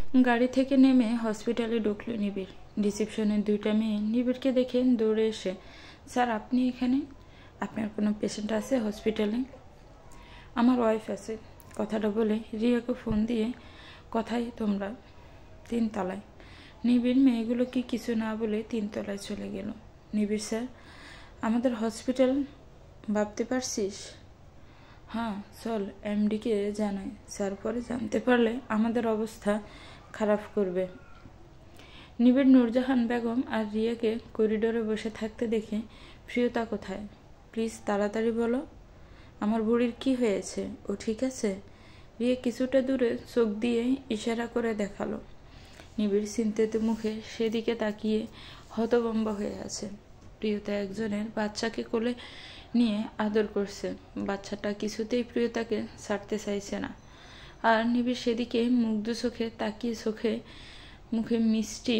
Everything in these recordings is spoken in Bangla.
গাড়ি থেকে নেমে হসপিটালে ঢুকলো নিবিড়। রিসেপশনের 2টা মেয়ে নিবিড়কে দেখে দৌড়ে এসে, স্যার আপনি এখানে? আপনার কোনো পেশেন্ট আছে হসপিটালে? আমার ওয়াইফ আছে। কথাটা বলে রিয়াকে ফোন দিয়ে, কোথায় তোমরা? 3 তলায়। নিবিড় মেয়েগুলো কি কিছু না বলে 3 তলায় চলে গেল। নিবিড় স্যার, আমাদের হসপিটাল ভাবতে পারছিস? হ্যাঁ চল, এমডিকে জানাই, স্যার পরে জানতে পারলে আমাদের অবস্থা খারাপ করবে। নিবিড় নূরজাহান বেগম আর রিয়াকে করিডোরে বসে থাকতে দেখে, প্রিয়তা কোথায়? প্লিজ তাড়াতাড়ি বলো, আমার বুড়ির কি হয়েছে? ও ঠিক আছে? রিয়া কিছুটা দূরে চোখ দিয়ে ইশারা করে দেখালো। নিবিড় চিন্তিত মুখে সেদিকে তাকিয়ে হতভম্ব হয়ে আছে। প্রিয়তা একজনের বাচ্চাকে কোলে নিয়ে আদর করছে। বাচ্চাটা কিছুতেই প্রিয়তাকে ছাড়তে চাইছে না। আর নিবিড় সেদিকে মুগ্ধ চোখে তাকিয়ে মুখে মিষ্টি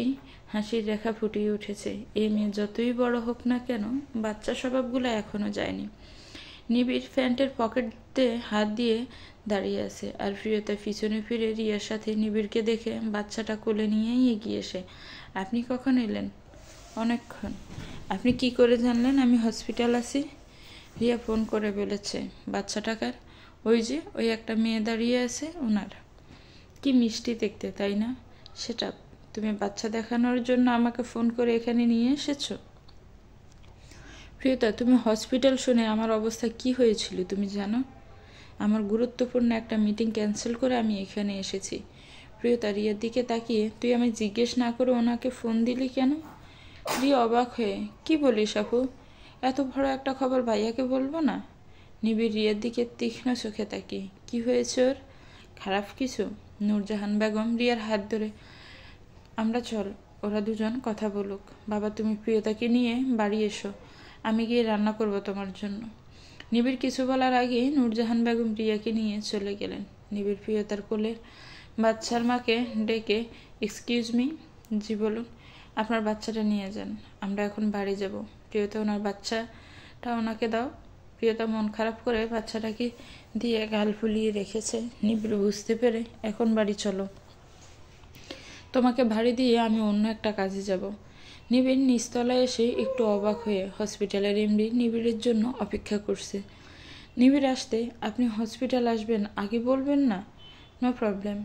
হাসির রেখা ফুটিয়ে উঠেছে। এ মেয়ে যতই বড় হোক না কেন, বাচ্চা স্বভাবগুলো এখনো যায়নি। নিবিড় প্যান্টের পকেটে হাত দিয়ে দাঁড়িয়ে আছে, আর প্রিয়তা পিছনে ফিরে রিয়ার সাথে নিবিড়কে দেখে বাচ্চাটা কোলে নিয়েই এগিয়ে এসে, আপনি কখন এলেন? অনেকক্ষণ। আপনি কি করে জানলেন আমি হসপিটাল আছি? রিয়া ফোন করে বলেছে। বাচ্চাটাকার? ওই যে ওই একটা মেয়ে দাঁড়িয়ে আছে ওনার। কি মিষ্টি দেখতে, তাই না? সেটা তুমি বাচ্চা দেখানোর জন্য আমাকে ফোন করে এখানে নিয়ে এসেছো? প্রিয়তা, তুমি হসপিটাল শুনে আমার অবস্থা কি হয়েছিল তুমি জানো? আমার গুরুত্বপূর্ণ একটা মিটিং ক্যান্সেল করে আমি এখানে এসেছি। প্রিয়তা রিয়ার দিকে তাকিয়ে, তুই আমি জিজ্ঞেস না করে ওনাকে ফোন দিলি কেন? রিয়া অবাক হয়ে, কি বলিস আপু? এত বড় একটা খবর ভাইয়াকে বলবো না? নিবিড় রিয়ার দিকে তীক্ষ্ণ চোখে তাকিয়ে, কি হয়েছে ওর? খারাপ কিছু? নূরজাহান বেগম রিয়ার হাত ধরে, আমরা চল, ওরা দুজন কথা বলুক। বাবা তুমি প্রিয়তাকে নিয়ে বাড়ি এসো, আমি গিয়ে রান্না করব তোমার জন্য। নিবিড় কিছু বলার আগে নূরজাহান বেগম রিয়াকে নিয়ে চলে গেলেন। নিবিড় প্রিয়তার কোলের বাচ্চার মাকে ডেকে, এক্সকিউজ মি। জি বলুন। আপনার বাচ্চাটা নিয়ে যান, আমরা এখন বাড়ি যাব। প্রিয়তা ওনার বাচ্চাটা ওনাকে দাও। প্রিয়তা মন খারাপ করে বাচ্চাটাকে দিয়ে গাল ফুলিয়ে রেখেছে। নিবিড় বুঝতে পেরে, এখন বাড়ি চলো, তোমাকে ভাড়ি দিয়ে আমি অন্য একটা কাজে যাব। নিবিড় নিচতলায় এসে একটু অবাক হয়ে হসপিটালের এমডি নিবিড়ের জন্য অপেক্ষা করছে। নিবিড় আসতে, আপনি হসপিটাল আসবেন, আগে বলবেন না? No problem.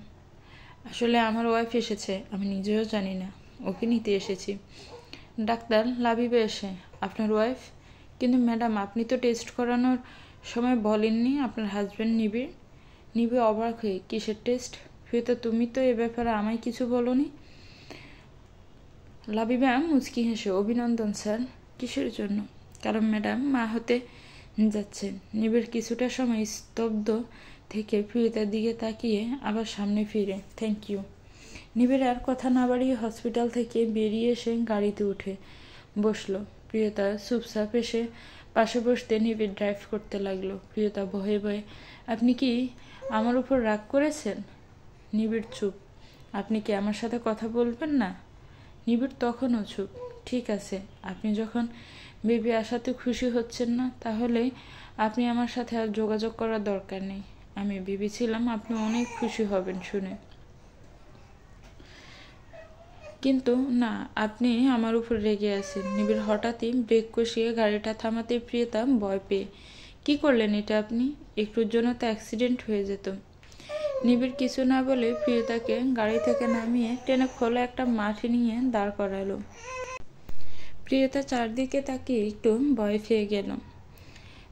আসলে আমার ওয়াইফ এসেছে, আমি নিজেও জানি না, ওকে নিতে এসেছি। ডাক্তার লাবিবে এসে, আপনার ওয়াইফ? কিন্তু ম্যাডাম আপনি তো টেস্ট করানোর সময় বলেননি আপনার হাজব্যান্ড নিবিড়। নিবিড় অবাক হয়ে, কিসের টেস্ট? প্রিয়তা তুমি তো এ ব্যাপারে আমায় কিছু বলোনি। লাবিবা মুচকি হেসে, অভিনন্দন স্যার। কিসের জন্য? কারণ ম্যাডাম মা হতে যাচ্ছেন। নিবিড় কিছুটা সময় স্তব্ধ থেকে প্রিয়তার দিকে তাকিয়ে আবার সামনে ফিরে, থ্যাংক ইউ। নিবিড় আর কথা না বাড়িয়ে হসপিটাল থেকে বেরিয়ে এসে গাড়িতে উঠে বসলো। প্রিয়তা চুপচাপ এসে পাশে বসতে নিবিড় ড্রাইভ করতে লাগলো। প্রিয়তা ভয়ে ভয়ে, আপনি কি আমার উপর রাগ করেছেন? নিবিড় চুপ। আপনি কি আমার সাথে কথা বলবেন না? নিবিড় তখনও চুপ। ঠিক আছে, আপনি যখন বেবি আসাতে খুশি হচ্ছেন না, তাহলে আপনি আমার সাথে আর যোগাযোগ করার দরকার নেই। আমি ভেবেছিলাম আপনি অনেক খুশি হবেন শুনে, কিন্তু না, আপনি আমার উপর রেগে আছেন। নিবিড় হঠাৎই ব্রেক কষিয়ে গাড়িটা থামাতে প্রিয়তা ভয় পেয়ে, কি করলেন এটা আপনি? একটুর জন্য তো অ্যাক্সিডেন্ট হয়ে যেত। নিবিড় কিছু না বলে প্রিয়তাকে গাড়ি থেকে নামিয়ে টেনে খোলা একটা মাঠে নিয়ে দাঁড় করালো। প্রিয়তা চারদিকে তাকিয়ে একটু ভয় পেয়ে গেল।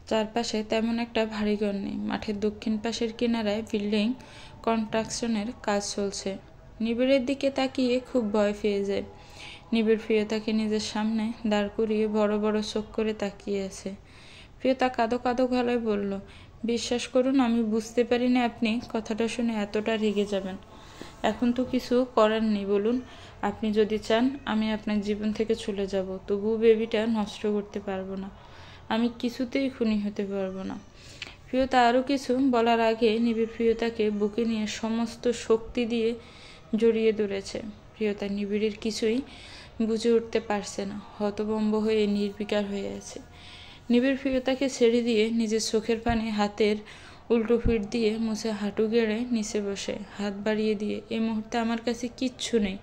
চারপাশে তেমন একটা ভারী ঘর নেই। মাঠের দক্ষিণ পাশের কিনারায় বিল্ডিং কনস্ট্রাকশনের কাজ চলছে। নিবিড়ের দিকে তাকিয়ে খুব ভয় পেয়ে যায়। নিবিড় প্রিয়তাকে নিজের সামনে দাঁড় করিয়ে বড় বড় চোখ করে তাকিয়ে আছে। প্রিয়তা কাঁদো কাঁদো গলায় বলল, বিশ্বাস করুন আমি বুঝতে পারিনি আপনি কথাটা শুনে এতটা রেগে যাবেন। এখন তো কিছু করার নেই, বলুন। আপনি যদি চান আমি আপনার জীবন থেকে চলে যাব, তবুও বেবিটা নষ্ট করতে পারবো না। আমি কিছুতেই খুনি হতে পারবো না। প্রিয়তা আরও কিছু বলার আগে নিবিড় প্রিয়তাকে বুকে নিয়ে সমস্ত শক্তি দিয়ে জড়িয়ে ধরেছে। প্রিয়তা নিবিড়ের কিছুই বুঝে উঠতে পারছে না, হতভম্ব হয়ে নির্বিকার হয়ে আছে। নিবিড় প্রিয়তাকে ছেড়ে দিয়ে নিজের চোখের পানি হাতের উল্টো পিঠ দিয়ে মুছে হাঁটু গেড়ে নিচে বসে হাত বাড়িয়ে দিয়ে, এই মুহূর্তে আমার কাছে কিচ্ছু নেই,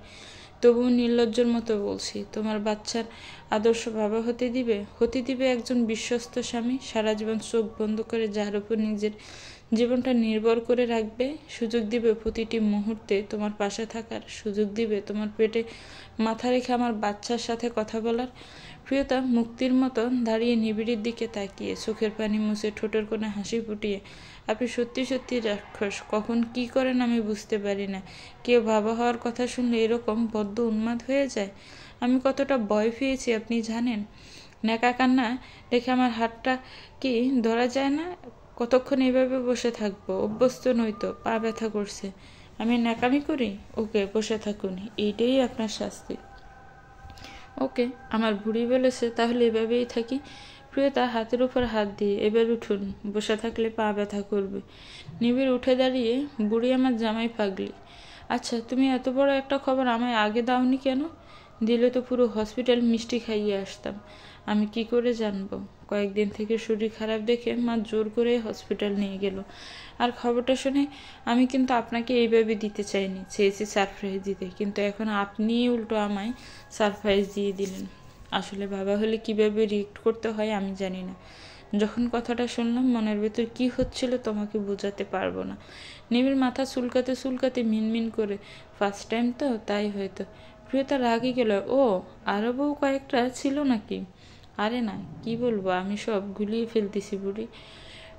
তবুও নির্লজ্জর মতো বলছি, তোমার বাচ্চার আদর্শ বাবা হতে দিবে একজন বিশ্বস্ত স্বামী, সারা জীবন চোখ বন্ধ করে যার উপর নিজের জীবনটা নির্ভর করে রাখবে, সুযোগ দিবে প্রতিটি মুহূর্তে তোমার পাশে থাকার, সুযোগ দিবে তোমার পেটে মাথা রেখে আমার বাচ্চার সাথে কথা বলার। প্রিয়তা মুক্তির মতো দাঁড়িয়ে নিবিড়ের দিকে তাকিয়ে চোখের পানি মুছে ঠোঁটের কোণে হাসি ফুটিয়ে, আপনি সত্যি সত্যি রাক্ষস, কখন কি করেন আমি বুঝতে পারি না। কেউ বাবা হওয়ার কথা শুনলে এরকম বদ্ধ উন্মাদ হয়ে যায়। আমি কতটা ভয় পেয়েছি আপনি জানেন। ন্যাকা কান্না দেখে আমার হাতটা কি ধরা যায় না? কতক্ষণ এভাবে বসে থাকবো? অভ্যস্ত নয়তো, পা ব্যথা করছে। আমি ন্যাকামি করি? ওকে, বসে থাকুন, এইটাই আপনার শাস্তি। ওকে, আমার বুড়ি বলেছে, তাহলে এভাবেই থাকি। প্রিয়তা হাতের উপর হাত দিয়ে, এবার উঠুন, বসে থাকলে পা ব্যথা করবে। নিবিড় উঠে দাঁড়িয়ে, বুড়ি আমার জামাই পাগলি। আচ্ছা, তুমি এত বড় একটা খবর আমায় আগে দাওনি কেন? দিলে তো পুরো হসপিটাল মিষ্টি খাইয়ে আসতাম। আমি কি করে জানবো? কয়েকদিন থেকে শরীর খারাপ দেখে মা জোর করে হসপিটাল নিয়ে গেল। আর খবরটা শুনে আমি কিন্তু আপনাকে এইভাবে দিতে চাইনি, চেয়েছি সারপ্রাইজ দিতে, কিন্তু এখন আপনিই উল্টো আমায় সারপ্রাইজ দিয়ে দিলেন। আসলে বাবা হলে কিভাবে রিয়েক্ট করতে হয় আমি জানি না। যখন কথাটা শুনলাম মনের ভেতর কি হচ্ছিল তোমাকে বোঝাতে পারবো না। নিবিড় মাথা চুলকাতে চুলকাতে মিনমিন করে, ফার্স্ট টাইম তো, তাই হয়তো। প্রিয়তা রাগি গেল, ও আরও বউ কয়েকটা ছিল নাকি? আরে না, কি বলবো, আমি সব গুলিয়ে ফেলতেছি বুড়ি।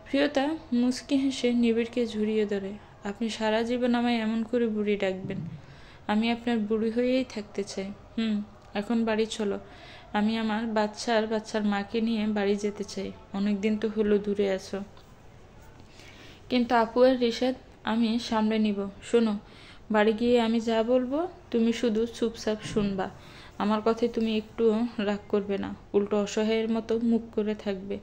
প্রিয়তা মুচকি হেসে নিবিড়কে ঝুড়িয়ে ধরে, আপনি সারা জীবন আমায় এমন করে বুড়ি ডাকবেন? আমি আপনার বুড়ি হয়েই থাকতে চাই। এখন বাড়ি চলো। আমি আমার বাচ্চার মাকে নিয়ে বাড়ি যেতে চাই। অনেকদিন তো হলো দূরে আছো। কিন্তু আপু আর রিশাদ আমি সামলে নিব। শোনো, বাড়ি গিয়ে আমি যা বলবো তুমি শুধু চুপচাপ শুনবা। আমার কথায় তুমি একটু রাগ করবে না, উল্টো অসহায়ের মতো মুখ করে থাকবে।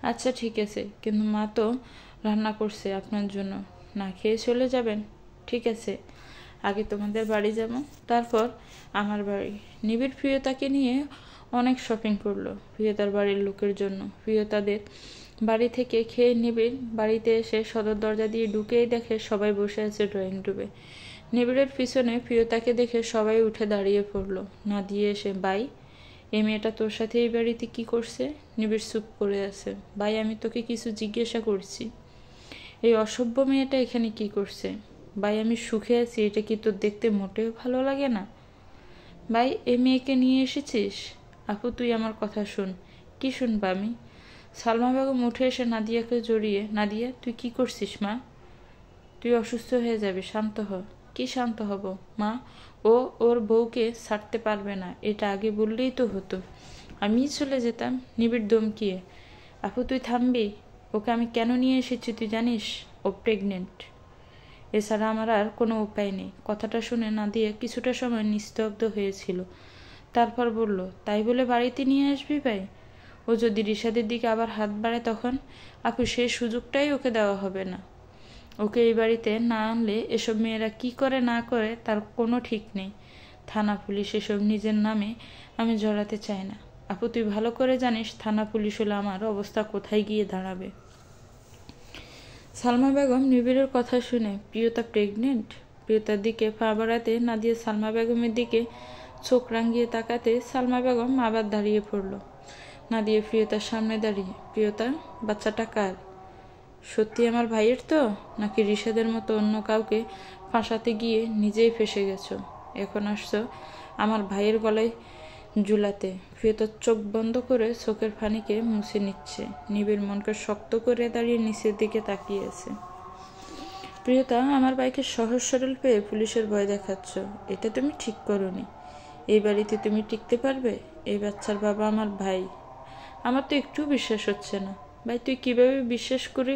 আচ্ছা ঠিক আছে, কিন্তু মা তো রান্না করছে আপনার জন্য, না খেয়ে চলে যাবেন? ঠিক আছে, আগে তোমাদের বাড়ি যাব, তারপর আমার বাড়ি। নিবিড় প্রিয়তাকে নিয়ে অনেক শপিং করলো প্রিয়তার বাড়ির লোকের জন্য। প্রিয়তাদের বাড়ি থেকে খেয়ে নিবিড় বাড়িতে এসে সদর দরজা দিয়ে ঢুকেই দেখে সবাই বসে আছে ড্রয়িং রুমে। নিবিড়ের পিছনে প্রিয়তাকে দেখে সবাই উঠে দাঁড়িয়ে পড়লো। না দিয়ে এসে, বাই, এই মেয়েটা তোর সাথে এই বাড়িতে কি করছে? নিবিড় চুপ করে আছে। ভাই, আমি তোকে কিছু জিজ্ঞাসা করছি। এই অসভ্য মেয়েটা এখানে কি করছে? ভাই, আমি সুখে আছি, এটা কি তোর দেখতে মোটেও ভালো লাগে না? ভাই, এই মেয়েকে নিয়ে এসেছিস? আপু, তুই আমার কথা শোন। কি শুনবা আমি? সালমা বেগম উঠে এসে নাদিয়াকে জড়িয়ে, নাদিয়া, তুই কি করছিস মা? তুই অসুস্থ হয়ে যাবি, শান্ত হ। কি শান্ত হব মা? ও ওর বউকে ছাড়তে পারবে না, এটা আগে বললেই তো হতো, আমিই চলে যেতাম। নিবিড় দমকিয়ে, আপু তুই থামবি? ওকে আমি কেন নিয়ে এসেছি তুই জানিস? ও প্রেগনেন্ট। এছাড়া আমার আর কোনো উপায় নেই। কথাটা শুনে নাদিয়া কিছুটা সময় নিস্তব্ধ হয়েছিল, তারপর বলল, তাই বলে বাড়িতে নিয়ে আসবি ভাই? ও যদি রিশাদের দিকে আবার হাত বাড়ায় তখন? আপু, সেই সুযোগটাই ওকে দেওয়া হবে না। ওকে এই বাড়িতে না আনলে এসব মেয়েরা কি করে না করে তার কোনো ঠিক নেই। থানা পুলিশ এসব নিজের নামে আমি জড়াতে চাই না। আপু, তুই ভালো করে জানিস থানা পুলিশ হলে আমার অবস্থা কোথায় গিয়ে দাঁড়াবে। সালমা বেগম নিবিড়ের কথা শুনে, প্রিয়তা প্রেগনেন্ট? প্রিয়তার দিকে পা বাড়াতে নাদিয়া সালমা বেগমের দিকে চোখ রাঙিয়ে তাকাতে সালমা বেগম আবার দাঁড়িয়ে পড়ল। নাদিয়া প্রিয়তার সামনে দাঁড়িয়ে, প্রিয়তা, বাচ্চাটা কার? সত্যি আমার ভাইয়ের তো, নাকি রিশাদের মতো অন্য কাউকে ফাঁসাতে গিয়ে নিজেই ফেসে গেছো? এখন আসছো আমার ভাইয়ের গলায় ঝুলাতে। প্রিয়তার চোখ বন্ধ করে চোখের পানিকে মুছে নিচ্ছে। নিবিড় মনকে শক্ত করে দাঁড়িয়ে নিচের দিকে তাকিয়ে আছে। প্রিয়তা, আমার ভাইকে সহজ সরল পেয়ে পুলিশের ভয় দেখাচ্ছ, এটা তুমি ঠিক করোনি। এই বাড়িতে তুমি টিকতে পারবে? এই বাচ্চার বাবা আমার ভাই। আমার তো একটু বিশ্বাস হচ্ছে না। ভাই, তুই কিভাবে বিশ্বাস করে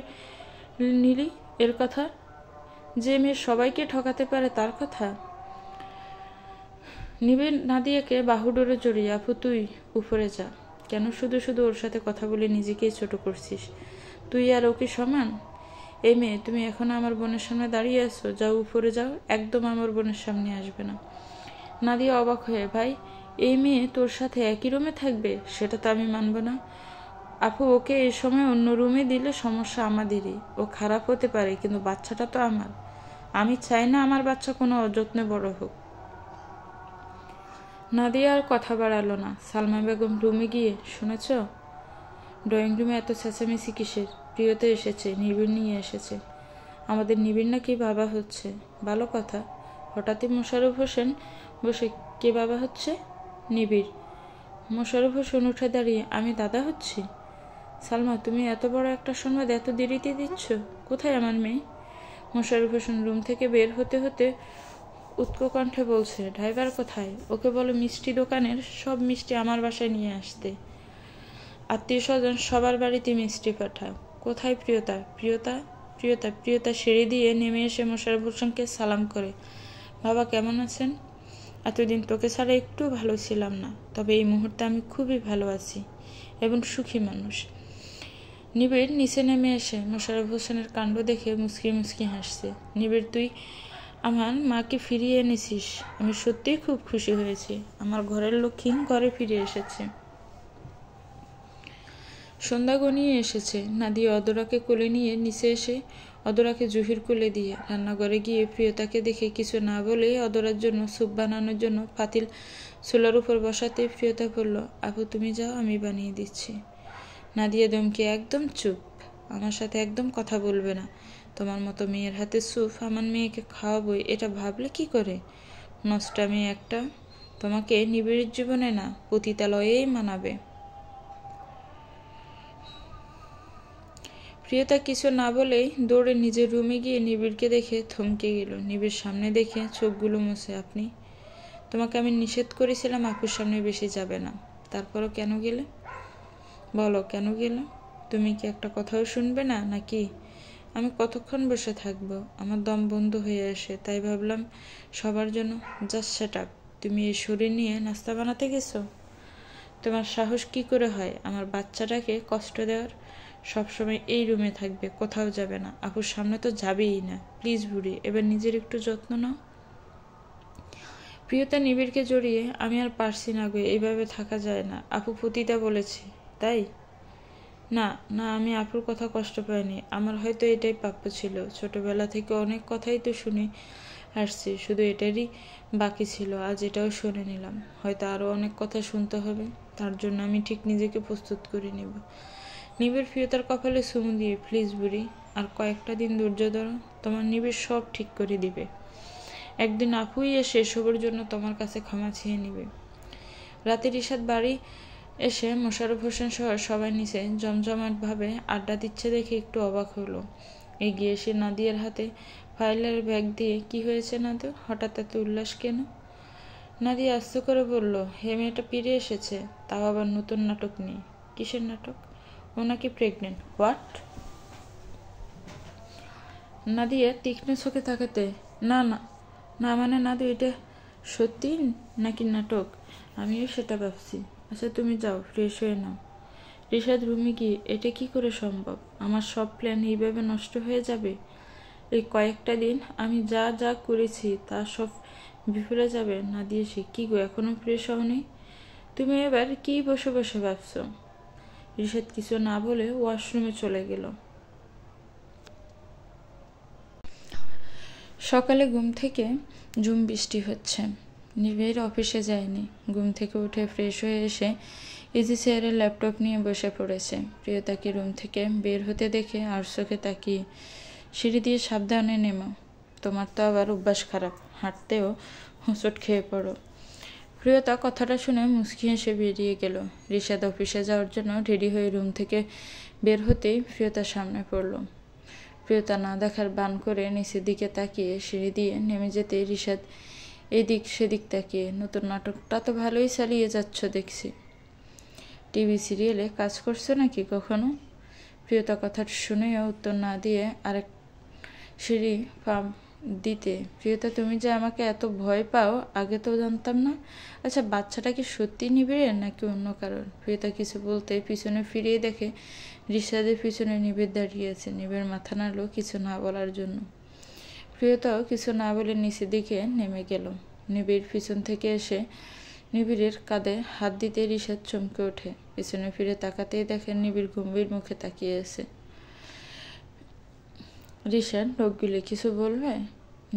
নিলি এর কথা? যে মেয়ে সবাইকে ঠকাতে পারে তার কথা? নিবিড় নাদিয়াকে বাহুডোরে জড়িয়ে, আপু তুই উপরে যা। কেন শুধু শুধু ওর সাথে কথা বলে নিজেকেই ছোট করছিস? তুই আর ওকে সমান? এই মেয়ে, তুমি এখন আমার বোনের সামনে দাঁড়িয়ে আছো, যাও উপরে যাও, একদম আমার বোনের সামনে আসবে না। নাদিয়া অবাক হয়ে, ভাই, এই মেয়ে তোর সাথে একই রুমে থাকবে? সেটা তো আমি মানব না। আপু ওকে এই সময় অন্য রুমে দিলে সমস্যা আমাদেরই। ও খারাপ হতে পারে, কিন্তু বাচ্চাটা তো আমার। আমি চাই না আমার বাচ্চা কোনো অযত্নে বড় হোক। নাদিয়া আর কথা বাড়ালো না। সালমা বেগম রুমে গিয়ে, শুনেছ, ড্রয়িং রুমে এত চেঁচামেচি কিসের? প্রিয়তা এসেছে, নিবিড় নিয়ে এসেছে। আমাদের নিবিড় নাকি বাবা হচ্ছে। ভালো কথা। হঠাৎই মোশাররফ হোসেন বসে, কে বাবা হচ্ছে? নিবিড়। মোশাররফ হোসেন উঠে দাঁড়িয়ে, আমি দাদা হচ্ছি? সালমা, তুমি এত বড় একটা সংবাদ এত দেরিতে দিচ্ছ? কোথায় আমার মেয়ে? মোশাররফ হোসেন রুম থেকে বের হতে হতে উৎকো কণ্ঠে বলছে, ড্রাইভার কোথায়? ওকে বলো মিষ্টি দোকানের সব মিষ্টি আমার বাসায় নিয়ে আসতে। আত্মীয় স্বজন সবার বাড়িতে মিষ্টি পাঠাও। কোথায় প্রিয়তা? প্রিয়তা প্রিয়তা প্রিয়তা সিঁড়ি দিয়ে নেমে এসে মোশাররফ হোসেনকে সালাম করে, বাবা কেমন আছেন? এতদিন তোকে ছাড়া একটু ভালো ছিলাম না, তবে এই মুহূর্তে আমি খুবই ভালো আছি এবং সুখী মানুষ। নিবিড় নিচে নেমে এসে মোশাররফ হোসেনের কাণ্ড দেখে মুচকি মুচকি হাসছে। নিবিড়, তুই আমার মাকে ফিরিয়ে এনেছিস। আমি সত্যিই খুব খুশি হয়েছি। আমার ঘরের লক্ষ্মী ঘরে ফিরে এসেছে। সন্ধ্যা গনিয়ে এসেছে। নাদিয়া অদরাকে কোলে নিয়ে নিচে এসে অদরাকে জহির কোলে দিয়ে রান্নাঘরে গিয়ে প্রিয়তাকে দেখে কিছু না বলেই অদরার জন্য স্যুপ বানানোর জন্য পাতিল চুলার উপর বসাতে প্রিয়তা বলল, আপু তুমি যাও, আমি বানিয়ে দিচ্ছি। নাদিয়া দমকে, একদম চুপ, আমার সাথে একদম কথা বলবে না। তোমার মতো মেয়ের হাতে স্যুপ আমার মেয়েকে খাওয়াবই, এটা ভাবলে কি করে? নষ্টামি একটা। তোমাকে নিবিড় জীবনে না, পতিতালয়েই মানাবে। প্রিয়তা কিছু না বলেই দৌড়ে নিজের রুমে গিয়ে নিবিড়কে দেখে থমকে গেল। নিবিড় সামনে দেখে চোখগুলো মুছে, আপনি? তোমাকে আমি নিষেধ করেছিলাম আপুর সামনে বেশি যাবে না, তারপরও কেন গেলে? বলো কেন গেলে? তুমি কি একটা কথাও শুনবে না নাকি? আমি কতক্ষণ বসে থাকবো? আমার দম বন্ধ হয়ে আসে, তাই ভাবলাম সবার জন্য। Just set up. তুমি এই শরীর নিয়ে নাস্তা বানাতে গেছো? তোমার সাহস কি করে হয় আমার বাচ্চাটাকে কষ্ট দেওয়ার? সবসময় এই রুমে থাকবে, কোথাও যাবে না। আপুর সামনে তো যাবেই না। প্লিজ বুড়ি, এবার নিজের একটু যত্ন নাও। প্রিয়তা নিবিড়কে জড়িয়ে, আমি আর পারছি না গো, এইভাবে থাকা যায় না। আপু পতিতা বলেছে তাই? না না, আমি আপুর কথা কষ্ট পাইনি। আমার হয়তো এটাই প্রাপ্য ছিল। ছোটবেলা থেকে অনেক কথাই তো শুনে আসছি, শুধু এটারই বাকি ছিল। আজ এটাও শুনে নিলাম। হয়তো আরও অনেক কথা শুনতে হবে, তার জন্য আমি ঠিক নিজেকে প্রস্তুত করে নেব। নিবিড় প্রিয়তার কপালে চুমু দিয়ে, প্লিজ বুড়ি, আর কয়েকটা দিন ধৈর্য ধরো, তোমার নিবিড় সব ঠিক করে দিবে। একদিন আপুই এসে এসবের জন্য তোমার কাছে ক্ষমা চেয়ে নিবে। রাতে রিশাদ বাড়ি এসে মোশাররফ হোসেন সহ সবাই নিচে জমজমাটভাবে আড্ডা দিচ্ছে দেখে একটু অবাক হলো। এগিয়ে এসে নাদিয়ার হাতে ফাইলের ব্যাগ দিয়ে, কি হয়েছে নাদু, হঠাৎ এত উল্লাস কেন? নাদিয়া আস্তে করে বলল, হে মেয়েটা ফিরে এসেছে, তাও আবার নতুন নাটক নিয়ে। কিসের নাটক? ও নাকি প্রেগনেন্ট। হোয়াট? নাদিয়া তীক্ষ্ণ চোখে তাকাতে, না না না, মানে নাদু, এটা সত্যি নাকি নাটক? আমিও সেটা ভাবছি। আচ্ছা তুমি যাও, ফ্রেশ হয়ে নাও। রিশাদ রুমে গিয়ে, এটা কি করে সম্ভব? আমার সব প্ল্যান এইভাবে নষ্ট হয়ে যাবে? এই কয়েকটা দিন আমি যা যা করেছি তা সব বিফলে যাবে? না দিয়ে সে কি গো, এখনো ফ্রেশ হওনি? তুমি এবার কি বসে বসে ভাবছ? রিশাদ কিছু না বলে ওয়াশরুমে চলে গেল। সকালে ঘুম থেকে ঝুম বৃষ্টি হচ্ছে। নিবিড় অফিসে যায়নি। ঘুম থেকে উঠে ফ্রেশ হয়ে এসে ইজি চেয়ারে ল্যাপটপ নিয়ে বসে পড়েছে। প্রিয়তাকে রুম থেকে বের হতে দেখে আর চোখে তাকিয়ে, সিঁড়ি দিয়ে সাবধানে নেমো, তোমার তো আবার অভ্যাস খারাপ, হাঁটতেও হোঁচট খেয়ে পড়ো। প্রিয়তা কথাটা শুনে মুচকি হেসে বেরিয়ে গেল। রিশাদ অফিসে যাওয়ার জন্য রেডি হয়ে রুম থেকে বের হতেই প্রিয়তার সামনে পড়ল। প্রিয়তা না দেখার বান করে নিচের দিকে তাকিয়ে সিঁড়ি দিয়ে নেমে যেতে রিশাদ এদিক সেদিক তাকিয়ে, নতুন নাটকটা তো ভালোই চালিয়ে যাচ্ছ দেখছি। টিভি সিরিয়ালে কাজ করছো নাকি কখনো? প্রিয়তা কথাটা শুনেও উত্তর না দিয়ে আরেক সিঁড়ি পাম দিতে, প্রিয়তা তুমি যে আমাকে এত ভয় পাও আগে তো জানতাম না। আচ্ছা বাচ্চাটা কি সত্যি নিবিড়ের নাকি অন্য কারণ? প্রিয়তা কিছু বলতে পিছনে ফিরিয়ে দেখে রিশাদের পিছনে নিবিড় দাঁড়িয়ে আছে। নিবিড় মাথা নাড়ল কিছু না বলার জন্য। প্রিয়তাও কিছু না বলে নিচের দিকে নেমে গেল। নিবিড় পিছন থেকে এসে নিবিড়ের কাঁধে হাত দিতে রিশাদ চমকে ওঠে। পিছনে ফিরে তাকাতেই দেখেন নিবিড় গম্ভীর মুখে তাকিয়ে আছে। রিশাদ ঢোক গিলে কিছু বলবে?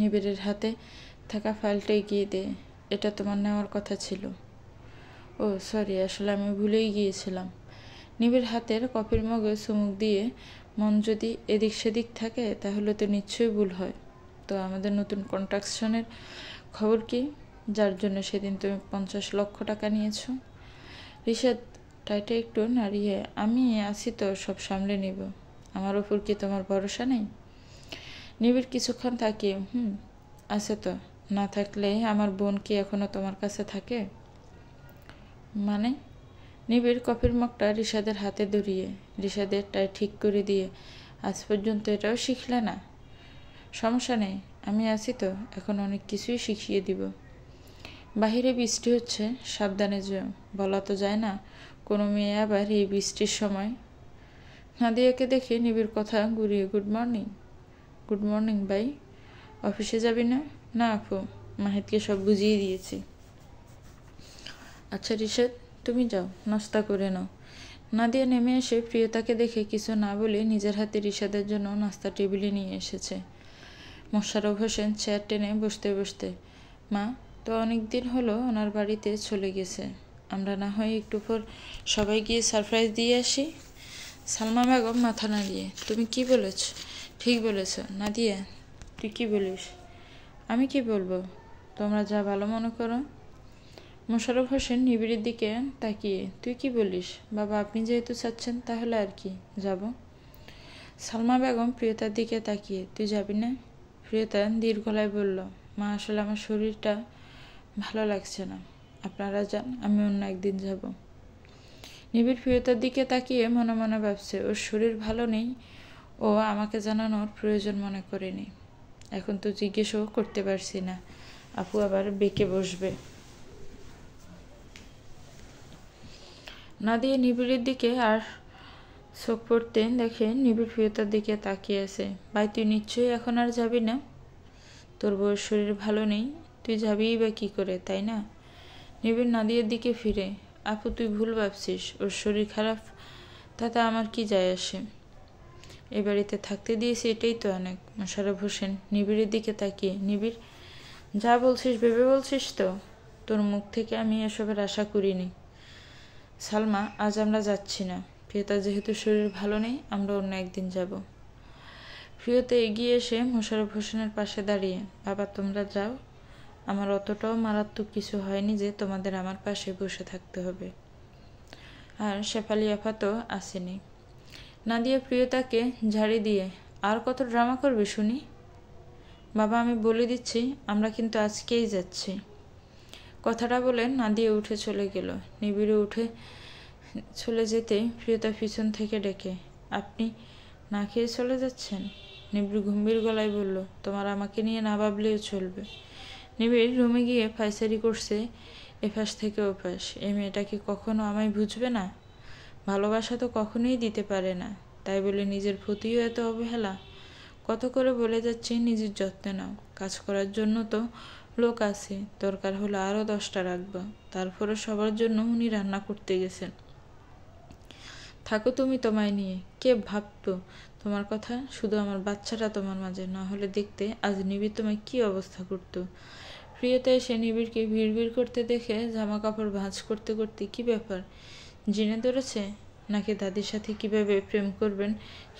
নিবিড়ের হাতে থাকা ফাইলটা এগিয়ে দে। এটা তোমার নেওয়ার কথা ছিল। ও সরি, আসলে আমি ভুলেই গিয়েছিলাম। নিবিড় হাতের কফির মগে চুমুক দিয়ে, মন যদি এদিক সেদিক থাকে তাহলে তো নিশ্চয়ই ভুল হয়। তো আমাদের নতুন কন্ট্রাকশনের খবর কি, যার জন্য সেদিন তুমি 50 লক্ষ টাকা নিয়েছো? রিশাদ টাইটা একটু নাড়িয়ে, আমি আছি তো, সব সামলে নিব। আমার ওপর কি তোমার ভরসা নেই? নিবিড় কিছুক্ষণ তাকিয়ে, আছে তো। না থাকলে আমার বোন কি এখনো তোমার কাছে থাকে? মানে? নিবিড় কফির মগটা রিশাদের হাতে ধরিয়ে রিশাদের টাই ঠিক করে দিয়ে, আজ পর্যন্ত এটাও শিখলে না? সমস্যা নেই, আমি আছি তো, এখন অনেক কিছুই শিখিয়ে দিব। বাহিরে বৃষ্টি হচ্ছে, সাবধানে যেও। বলা তো যায় না কোনো মেয়ে আবার এই বৃষ্টির সময়। নাদিয়াকে দেখে নিবিড় কথা ঘুরিয়ে, গুড মর্নিং। গুড মর্নিং ভাই। অফিসে যাবি না? না আপু, মাহিতকে সব বুঝিয়ে দিয়েছি। আচ্ছা রিশাদ, তুমি যাও, নাস্তা করে নাও। নাদিয়া নেমে এসে প্রিয়তাকে দেখে কিছু না বলে নিজের হাতে রিশাদের জন্য নাস্তা টেবিলে নিয়ে এসেছে। মোশাররফ হোসেন চেয়ার টেনে বসতে বসতে, মা তো অনেক দিন হলো ওনার বাড়িতে চলে গেছে, আমরা না হয় একটু পর সবাই গিয়ে সারপ্রাইজ দিয়ে আসি। সালমা বেগম মাথা নাড়িয়ে, তুমি কি বলেছ? ঠিক বলেছ। নাদিয়া তুই কি বলিস? আমি কি বলবো, তোমরা যা ভালো মনে করো। মোশাররফ হোসেন নিবিড়ের দিকে তাকিয়ে, তুই কি বলিস? বাবা আপনি যেহেতু চাচ্ছেন তাহলে আর কি, যাব। সালমা বেগম প্রিয়তার দিকে তাকিয়ে, তুই যাবি না? প্রিয়তা দীর্ঘ গলায় বলল, মা আসলে আমার শরীরটা ভালো লাগছে না, আপনারা যান, আমি অন্য একদিন যাব। নিবিড় প্রিয়তার দিকে তাকিয়ে মনে মনে ভাবছে, ওর শরীর ভালো নেই, ও আমাকে জানানোর প্রয়োজন মনে করেনি। এখন তো জিজ্ঞেসও করতে পারছি না, আপু আবার বেঁকে বসবে। নাদিয়া নিবিড়ের দিকে আর চোখ পড়তে দেখে নিবিড় প্রিয়তার দিকে তাকিয়ে আছে। ভাই তুই নিশ্চয়ই এখন আর যাবি না? তোর বউয়ের শরীর ভালো নেই, তুই যাবিই বা কী করে, তাই না? নিবিড় নাদিয়ার দিকে ফিরে, আপু তুই ভুল ভাবছিস, ওর শরীর খারাপ তাতে আমার কি যায় আসে? এ বাড়িতে থাকতে দিয়েছি এটাই তো অনেক। মোশাররফ হোসেন নিবিড়ের দিকে তাকিয়ে, নিবিড় যা বলছিস ভেবে বলছিস তো? তোর মুখ থেকে আমি এসবের আশা করিনি। সালমা আজ আমরা যাচ্ছি না, প্রিয়তা যেহেতু শরীর ভালো নেই, আমরা অন্য একদিন যাব। প্রিয়তা এগিয়ে এসে মোশাররফ হোসেনের পাশে দাঁড়িয়ে, বাবা তোমরা যাও, আমার অতটাও মারাত্মক কিছু হয়নি যে তোমাদের আমার পাশে বসে থাকতে হবে। আর শেফালি আপা তো আসেনি। নাদিয়া প্রিয়তাকে ঝাড়ি দিয়ে, আর কত ড্রামা করবে শুনি? বাবা আমি বলে দিচ্ছি, আমরা কিন্তু আজকেই যাচ্ছি। কথাটা বলে নাদিয়া উঠে চলে গেল। নিবিড়ে উঠে চলে যেতে প্রিয়তা পিছন থেকে ডেকে, আপনি না খেয়ে চলে যাচ্ছেন? নিবিড় গম্ভীর গলায় বলল, তোমার আমাকে নিয়ে না ভাবলেও চলবে। নিবিড় রুমে গিয়ে ফাইসারি করছে এপাশ থেকে ওপাশ, এই মেয়েটা কি কখনো আমায় বুঝবে না? ভালোবাসা তো কখনোই দিতে পারে না, তাই বলে নিজের প্রতিও এত অবহেলা? কত করে বলে যাচ্ছি নিজের যত্নে নাও, কাজ করার জন্য তো লোক আছে, দরকার হলে আরও 10টা রাখবা। তারপরে সবার জন্য উনি রান্না করতে গেছেন। থাকো তুমি তোমায় নিয়ে, কে ভাবতো তোমার কথা? শুধু আমার বাচ্চাটা তোমার মাঝে না হলে দেখতে আজ নিবিড় তোমায় কি অবস্থা করতো। প্রিয়তা এসে নিবিড়কে ভিড় করতে দেখে জামা কাপড় ভাঁজ করতে করতে, কি ব্যাপার, জিনে ধরেছে নাকি দাদির সাথে কিভাবে প্রেম করবেন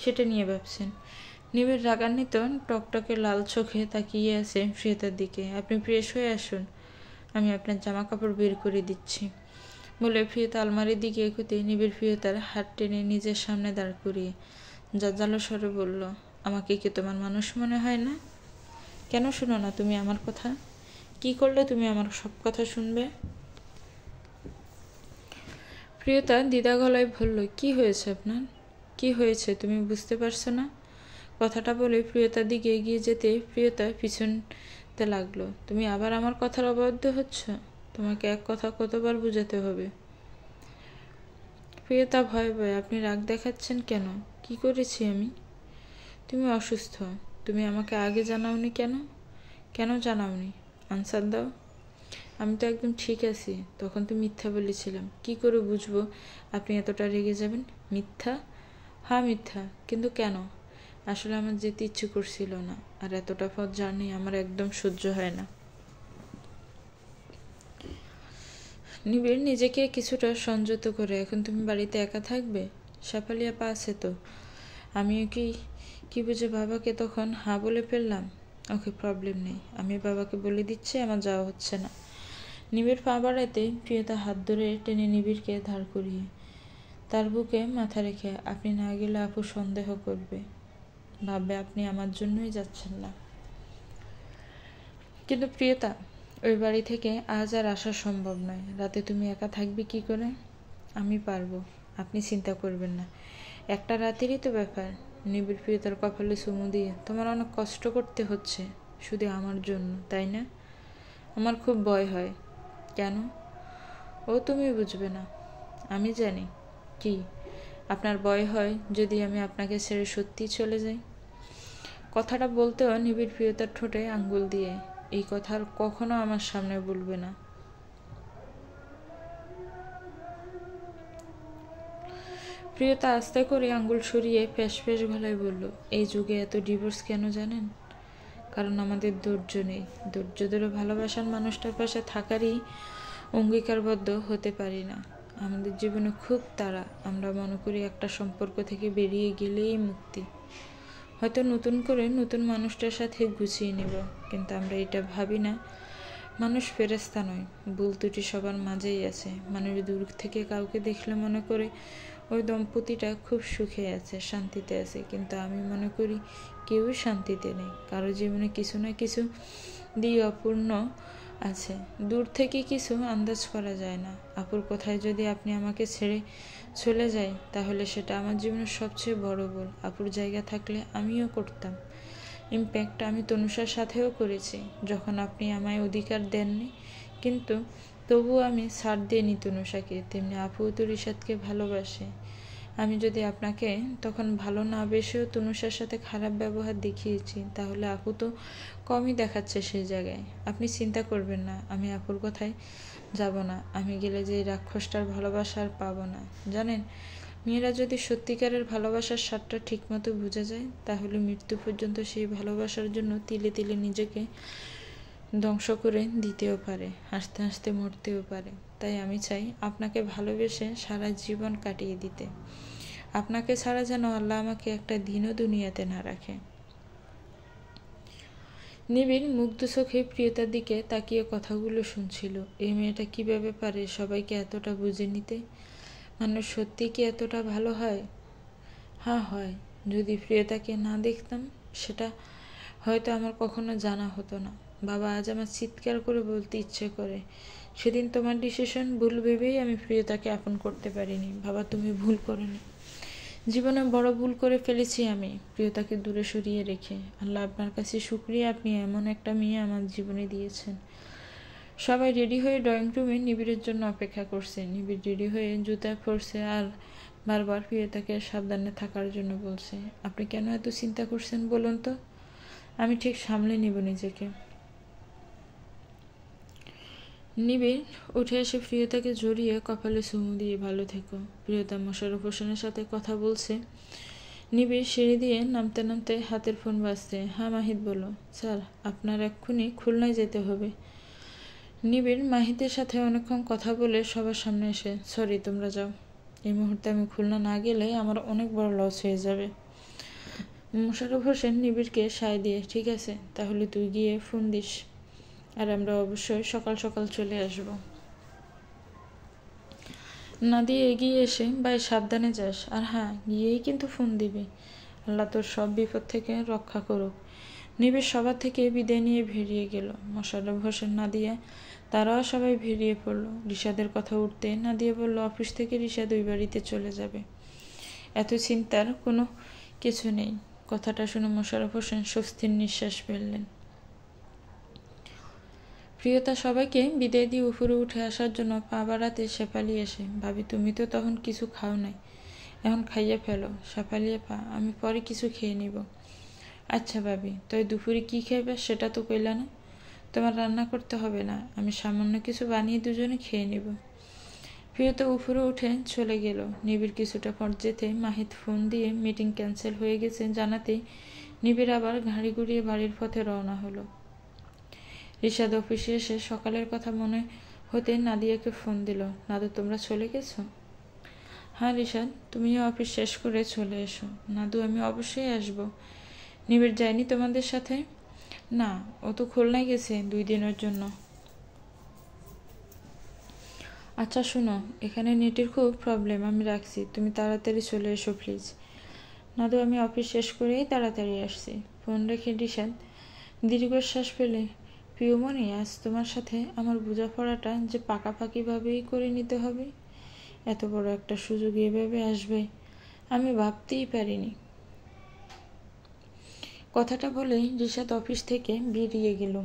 সেটা নিয়ে ভাবছেন? নিবিড় রাগান্বিত টকটকে লাল চোখে তাকিয়ে আছে প্রিয়তার দিকে, আপনি ফ্রেশ হয়ে আসুন, আমি আপনার জামা কাপড় বের করে দিচ্ছি। বলে প্রিয়তা আলমারির দিকে এগোতে নিবিড় প্রিয়তার হাত টেনে নিজের সামনে দাঁড় করিয়ে জাজালো স্বরে বলল, আমাকে কি তোমার মানুষ মনে হয় না? কেন শুনো না তুমি আমার কথা? কি করলে তুমি আমার সব কথা শুনবে? প্রিয়তা দ্বিধা গলায় বলল, কি হয়েছে আপনার? কি হয়েছে তুমি বুঝতে পারছো না? কথাটা বলে প্রিয়তার দিকে এগিয়ে যেতে প্রিয়তা পিছনতে লাগলো, তুমি আবার আমার কথার অবাধ্য হচ্ছ, তোমাকে এক কথা কতবার বুঝাতে হবে? প্রিয়তা ভয়ে ভয়ে, আপনি রাগ দেখাচ্ছেন কেন? কি করেছি আমি? তুমি অসুস্থ, তুমি আমাকে আগে জানাওনি কেন? কেন জানাওনি? আনসার দাও। আমি তো একদম ঠিক আছি, তখন তো মিথ্যা বলেছিলাম। কি করে বুঝবো আপনি এতটা রেগে যাবেন? মিথ্যা? হ্যাঁ মিথ্যা, কিন্তু কেন? আসলে আমার যেতে ইচ্ছে করছিল না, আর এতটা পথ জার্নি আমার একদম সহ্য হয় না। নিবিড় নিজেকে কিছুটা সংযত করে, এখন তুমি বাড়িতে একা থাকবে? শেফালি আপা আছে তো। আমিও কি বুঝে বাবাকে তখন হ্যাঁ বলে ফেললাম। ওকে, প্রবলেম নেই, আমি বাবাকে বলে দিচ্ছি আমার যাওয়া হচ্ছে না। নিবিড় পা বাড়াতে প্রিয়তা হাত ধরে টেনে নিবিড়কে ধার করিয়ে তার বুকে মাথা রেখে, আপনি না গেলে আপু সন্দেহ করবে, ভাববে আপনি আমার জন্যই যাচ্ছেন না। কিন্তু প্রিয়তা, ওই বাড়ি থেকে আজ আর আসা সম্ভব নয়। রাতে তুমি একা থাকবে কি করে? আমি পারবো, আপনি চিন্তা করবেন না, একটা রাতেরই তো ব্যাপার। নিবিড় প্রিয়তার কপালে চুমু দিয়ে, তোমার অনেক কষ্ট করতে হচ্ছে শুধু আমার জন্য, তাই না? আমার খুব ভয় হয়। কেন? ও তুমি বুঝবে না, আমি জানি। কি আপনার ভয় হয় যদি আমি আপনাকে ছেড়ে সত্যি চলে যাই? কথাটা বলতেও নিবিড় প্রিয়তার ঠোঁটে আঙ্গুল দিয়ে, এই কথা আর কখনো আমার সামনে বলবে না। প্রিয়তা আস্তে করে আঙ্গুল সরিয়ে ফ্যাস ফ্যাস গলায় বলল, এই যুগে এত ডিভোর্স কেন জানেন? কারণ আমাদের ধৈর্য নেই। ধৈর্য ধরে ভালোবাসার মানুষটার পাশে থাকারই অঙ্গীকারবদ্ধ হতে পারি না। আমাদের জীবনে খুব তাড়া, আমরা মনে করি একটা সম্পর্ক থেকে বেরিয়ে গেলেই মুক্তি, হয়তো নতুন করে নতুন মানুষটার সাথে গুছিয়ে নেব। কিন্তু আমরা এটা ভাবি না, মানুষ ফেরেশতা নয়, ভুল ত্রুটি সবার মাঝেই আছে। মানুষ দূর থেকে কাউকে দেখলে মনে করে ওই দম্পতিটা খুব সুখে আছে, শান্তিতে আছে, কিন্তু আমি মনে করি কেউই শান্তিতে নেই। কারো জীবনে কিছু না কিছু দিয়ে অপূর্ণ আছে, দূর থেকে কিছু আন্দাজ করা যায় না। আপুর কথায় যদি আপনি আমাকে ছেড়ে চলে যায়, তাহলে সেটা আমার জীবনের সবচেয়ে বড় ভুল। আপুর জায়গা থাকলে আমিও করতাম। ইম্প্যাক্ট আমি তনুষার সাথেও করেছি, যখন আপনি আমায় অধিকার দেননি, কিন্তু তবুও আমি ছাড় দিইনি তনুষাকে। তেমনি আপুও তো রিশাদকে ভালোবাসে। আমি যদি আপনাকে তখন ভালো না বেসেও তনুষার সাথে খারাপ ব্যবহার দেখিয়েছি, তাহলে আপু তো কমই দেখাচ্ছে সেই জায়গায়। আপনি চিন্তা করবেন না, আমি আপুর কথায় যাব না। আমি গেলে যে রাক্ষসটার ভালোবাসা আর পাবো না। জানেন, মেয়েরা যদি সত্যিকারের ভালোবাসার স্বাদটা ঠিকমতো বুঝে যায়, তাহলে মৃত্যু পর্যন্ত সেই ভালোবাসার জন্য তিলে তিলে নিজেকে ধ্বংস করে দিতেও পারে, হাসতে হাসতে মরতেও পারে। তাই আমি চাই আপনাকে ভালোবেসে সারা জীবন কাটিয়ে দিতে। আপনাকে ছাড়া যেন আল্লাহ আমাকে একটা দিনও দুনিয়াতে না রাখে। নিবিড় মুগ্ধ চোখে প্রিয়তার দিকে তাকিয়ে কথাগুলো শুনছিল। এই মেয়েটা কিভাবে পারে সবাইকে এতটা বুঝে নিতে? মানুষ সত্যি কি এতটা ভালো হয়? হ্যাঁ হয়। যদি প্রিয়তাকে না দেখতাম, সেটা হয়তো আমার কখনো জানা হতো না। বাবা, আজ আমার চিৎকার করে বলতে ইচ্ছে করে, সেদিন তোমার ডিসিশন ভুল ভেবেই আমি প্রিয়তাকে আপন করতে পারিনি। বাবা, তুমি ভুল করোনি, জীবনে বড় ভুল করে ফেলেছি আমি, প্রিয়তাকে দূরে সরিয়ে রেখে। আল্লাহ আপনার কাছে শুকরিয়া, আপনি এমন একটা মেয়ে আমার জীবনে দিয়েছেন। সবাই রেডি হয়ে ড্রয়িং রুমে নিবিড়ের জন্য অপেক্ষা করছে। নিবিড় রেডি হয়ে জুতা পরছে আর বারবার প্রিয়তাকে সাবধানে থাকার জন্য বলছে। আপনি কেন এত চিন্তা করছেন বলুন তো? আমি ঠিক সামলে নিব নিজেকে। নিবিড় উঠে এসে প্রিয়তাকে জড়িয়ে কপালে চুমু দিয়ে, ভালো থেকো। প্রিয়তা মোশাররফ হোসেনের সাথে কথা বলছে। নিবিড় সিঁড়ি দিয়ে নামতে নামতে হাতের ফোন বাজছে। হ্যাঁ মাহিদ বলো। স্যার, আপনার এক্ষুনি খুলনায় যেতে হবে। নিবিড় মাহিদের সাথে অনেকক্ষণ কথা বলে সবার সামনে এসে, সরি, তোমরা যাও। এই মুহূর্তে আমি খুলনা না গেলে আমার অনেক বড় লস হয়ে যাবে। মোশাররফ হোসেন নিবিড়কে সায় দিয়ে, ঠিক আছে, তাহলে তুই গিয়ে ফোন দিস, আর আমরা অবশ্যই সকাল সকাল চলে আসব। নাদিয়া এগিয়ে এসে, ভাই সাবধানে যাস, আর হ্যাঁ, গিয়েই কিন্তু ফোন দিবি। আল্লাহ তোর সব বিপদ থেকে রক্ষা করুক। নিবিড় সবার থেকে বিদায় নিয়ে বেরিয়ে গেল। মোশাররফ হোসেন, নাদিয়া, তারাও সবাই বেরিয়ে পড়ল। রিশাদের কথা উঠতে নাদিয়া বলল, অফিস থেকে রিশাদ ওই বাড়িতে চলে যাবে, এত চিন্তার কোনো কিছু নেই। কথাটা শুনে মোশাররফ হোসেন স্বস্তির নিঃশ্বাস ফেললেন। প্রিয়তা সবাইকে বিদায় দিয়ে উপরে উঠে আসার জন্য পা বাড়াতে শেফালি এসে, ভাবি তুমি তো তখন কিছু খাও নাই, এখন খাইয়ে ফেলো। শেফালি আপা, আমি পরে কিছু খেয়ে নিব। আচ্ছা ভাবি, তুই দুপুরে কি খাইবে সেটা তো কইলা না? তোমার রান্না করতে হবে না, আমি সামান্য কিছু বানিয়ে দুজনে খেয়ে নেব। প্রিয়তা উপরে উঠে চলে গেল। নিবিড় কিছুটা পর যেতে মাহিত ফোন দিয়ে মিটিং ক্যান্সেল হয়ে গেছে জানাতেই নিবিড় আবার গাড়ি ঘুরিয়ে বাড়ির পথে রওনা হলো। রিশাদ অফিসে এসে সকালের কথা মনে হতে নাদিয়াকে ফোন দিল। নাদু, তোমরা চলে গেছো? হ্যাঁ রিশাদ, তুমিও অফিস শেষ করে চলে এসো। নাদু, আমি অবশ্যই আসব। নিবিড় যায়নি তোমাদের সাথে? না, ও তো খুলনায় গেছে 2 দিনের জন্য। আচ্ছা শোনো, এখানে নেটের খুব প্রবলেম, আমি রাখছি, তুমি তাড়াতাড়ি চলে এসো প্লিজ। নাদু, আমি অফিস শেষ করেই তাড়াতাড়ি আসছি। ফোন রেখে রিশাদ দীর্ঘশ্বাস ফেলে, প্রিয়মণি, আজ তোমার সাথে আমার বোঝাপড়াটা যে পাকাপাকিভাবেই করে নিতে হবে, এত বড় একটা সুযোগ এভাবে আসবে আমি ভাবতেই পারিনি। কথাটা বলেই রিশাদ অফিস থেকে বেরিয়ে গেল।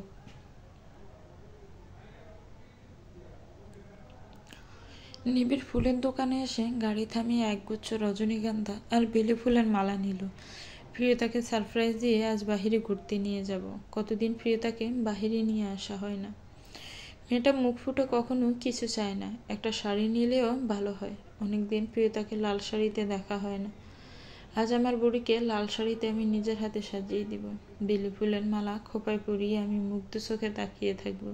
নিবিড় ফুলের দোকানে এসে গাড়ি থামিয়ে একগুচ্ছ রজনীগন্ধা আর বেলে ফুলের মালা নিল। প্রিয়তাকে সারপ্রাইজ দিয়ে আজ বাহিরে ঘুরতে নিয়ে যাব। কতদিন প্রিয়তাকে বাহিরে নিয়ে আসা হয় না। মেয়েটা মুখ ফুটে কখনো কিছু চায় না, একটা শাড়ি নিলেও ভালো হয়। অনেকদিন প্রিয়তাকে লাল শাড়িতে দেখা হয় না। আজ আমার বুড়িকে লাল শাড়িতে আমি নিজের হাতে সাজিয়ে দিব। বেলি ফুলের মালা খোপায় পরিয়ে আমি মুগ্ধ চোখে তাকিয়ে থাকবো।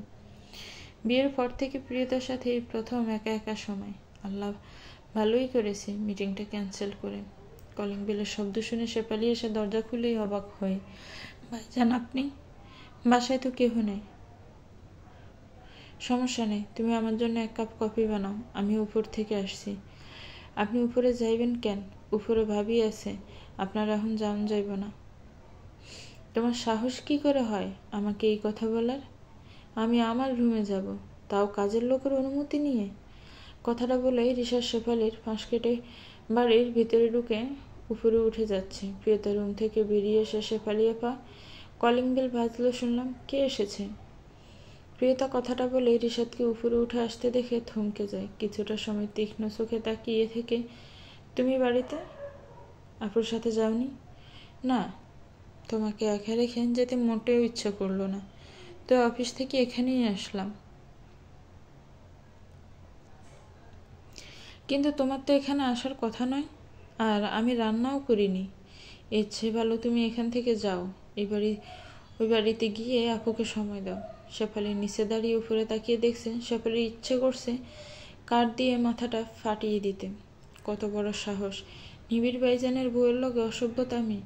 বিয়ের পর থেকে প্রিয়তার সাথে এই প্রথম একা একা সময়। আল্লাহ ভালোই করেছে মিটিংটা ক্যান্সেল করে। কলিং বেলের শব্দ শুনে শেফালি এসে দরজা খুলেই অবাক হয়ে, ভাইজান আপনি? বাসায় তো কেহ নেই। সমস্যা নেই, তুমি আমার জন্য 1 কাপ কফি বানাও, আমি উপর থেকে আসছি। আপনি উপরে যাইবেন কেন? উপরে ভাবি আছে, আপনার এখন যাওন যাইব না। তোমার সাহস কি করে হয় আমাকে এই কথা বলার? আমি আমার রুমে যাব, তাও কাজের লোকের অনুমতি নিয়ে। কথাটা বলেই রিশাদ শেফালির ফাঁস কেটে বাড়ির ভিতরে ঢুকে উপরে উঠে যাচ্ছে। প্রিয়তা রুম থেকে বেরিয়ে এসে শেফালি আপা, কলিং বেল বাজলো শুনলাম, কে এসেছে? প্রিয়তা কথাটা বলে রিশাদকে উপরে উঠে আসতে দেখে থমকে যায়। কিছুটা সময় তীক্ষ্ণ চোখে তাকিয়ে থেকে, তুমি বাড়িতে আপুর সাথে যাওনি? না, তোমাকে একা রেখে যেতে মোটেও ইচ্ছা করলো না, তো অফিস থেকে এখানেই আসলাম। কিন্তু তোমার তো এখানে আসার কথা নয়, আর আমি রান্নাও করিনি। এর চেয়ে ভালো তুমি এখান থেকে যাও, ওই বাড়িতে গিয়ে আপুকে সময় দাও। শেফালির নিচে দাঁড়িয়ে উপরে তাকিয়ে দেখছে শেফালির ইচ্ছে করছে কাঠ দিয়ে মাথাটা ফাটিয়ে দিতে। কত বড় সাহস নিবিড় ভাইজানের বউয়ের লগে অসভ্যতামি।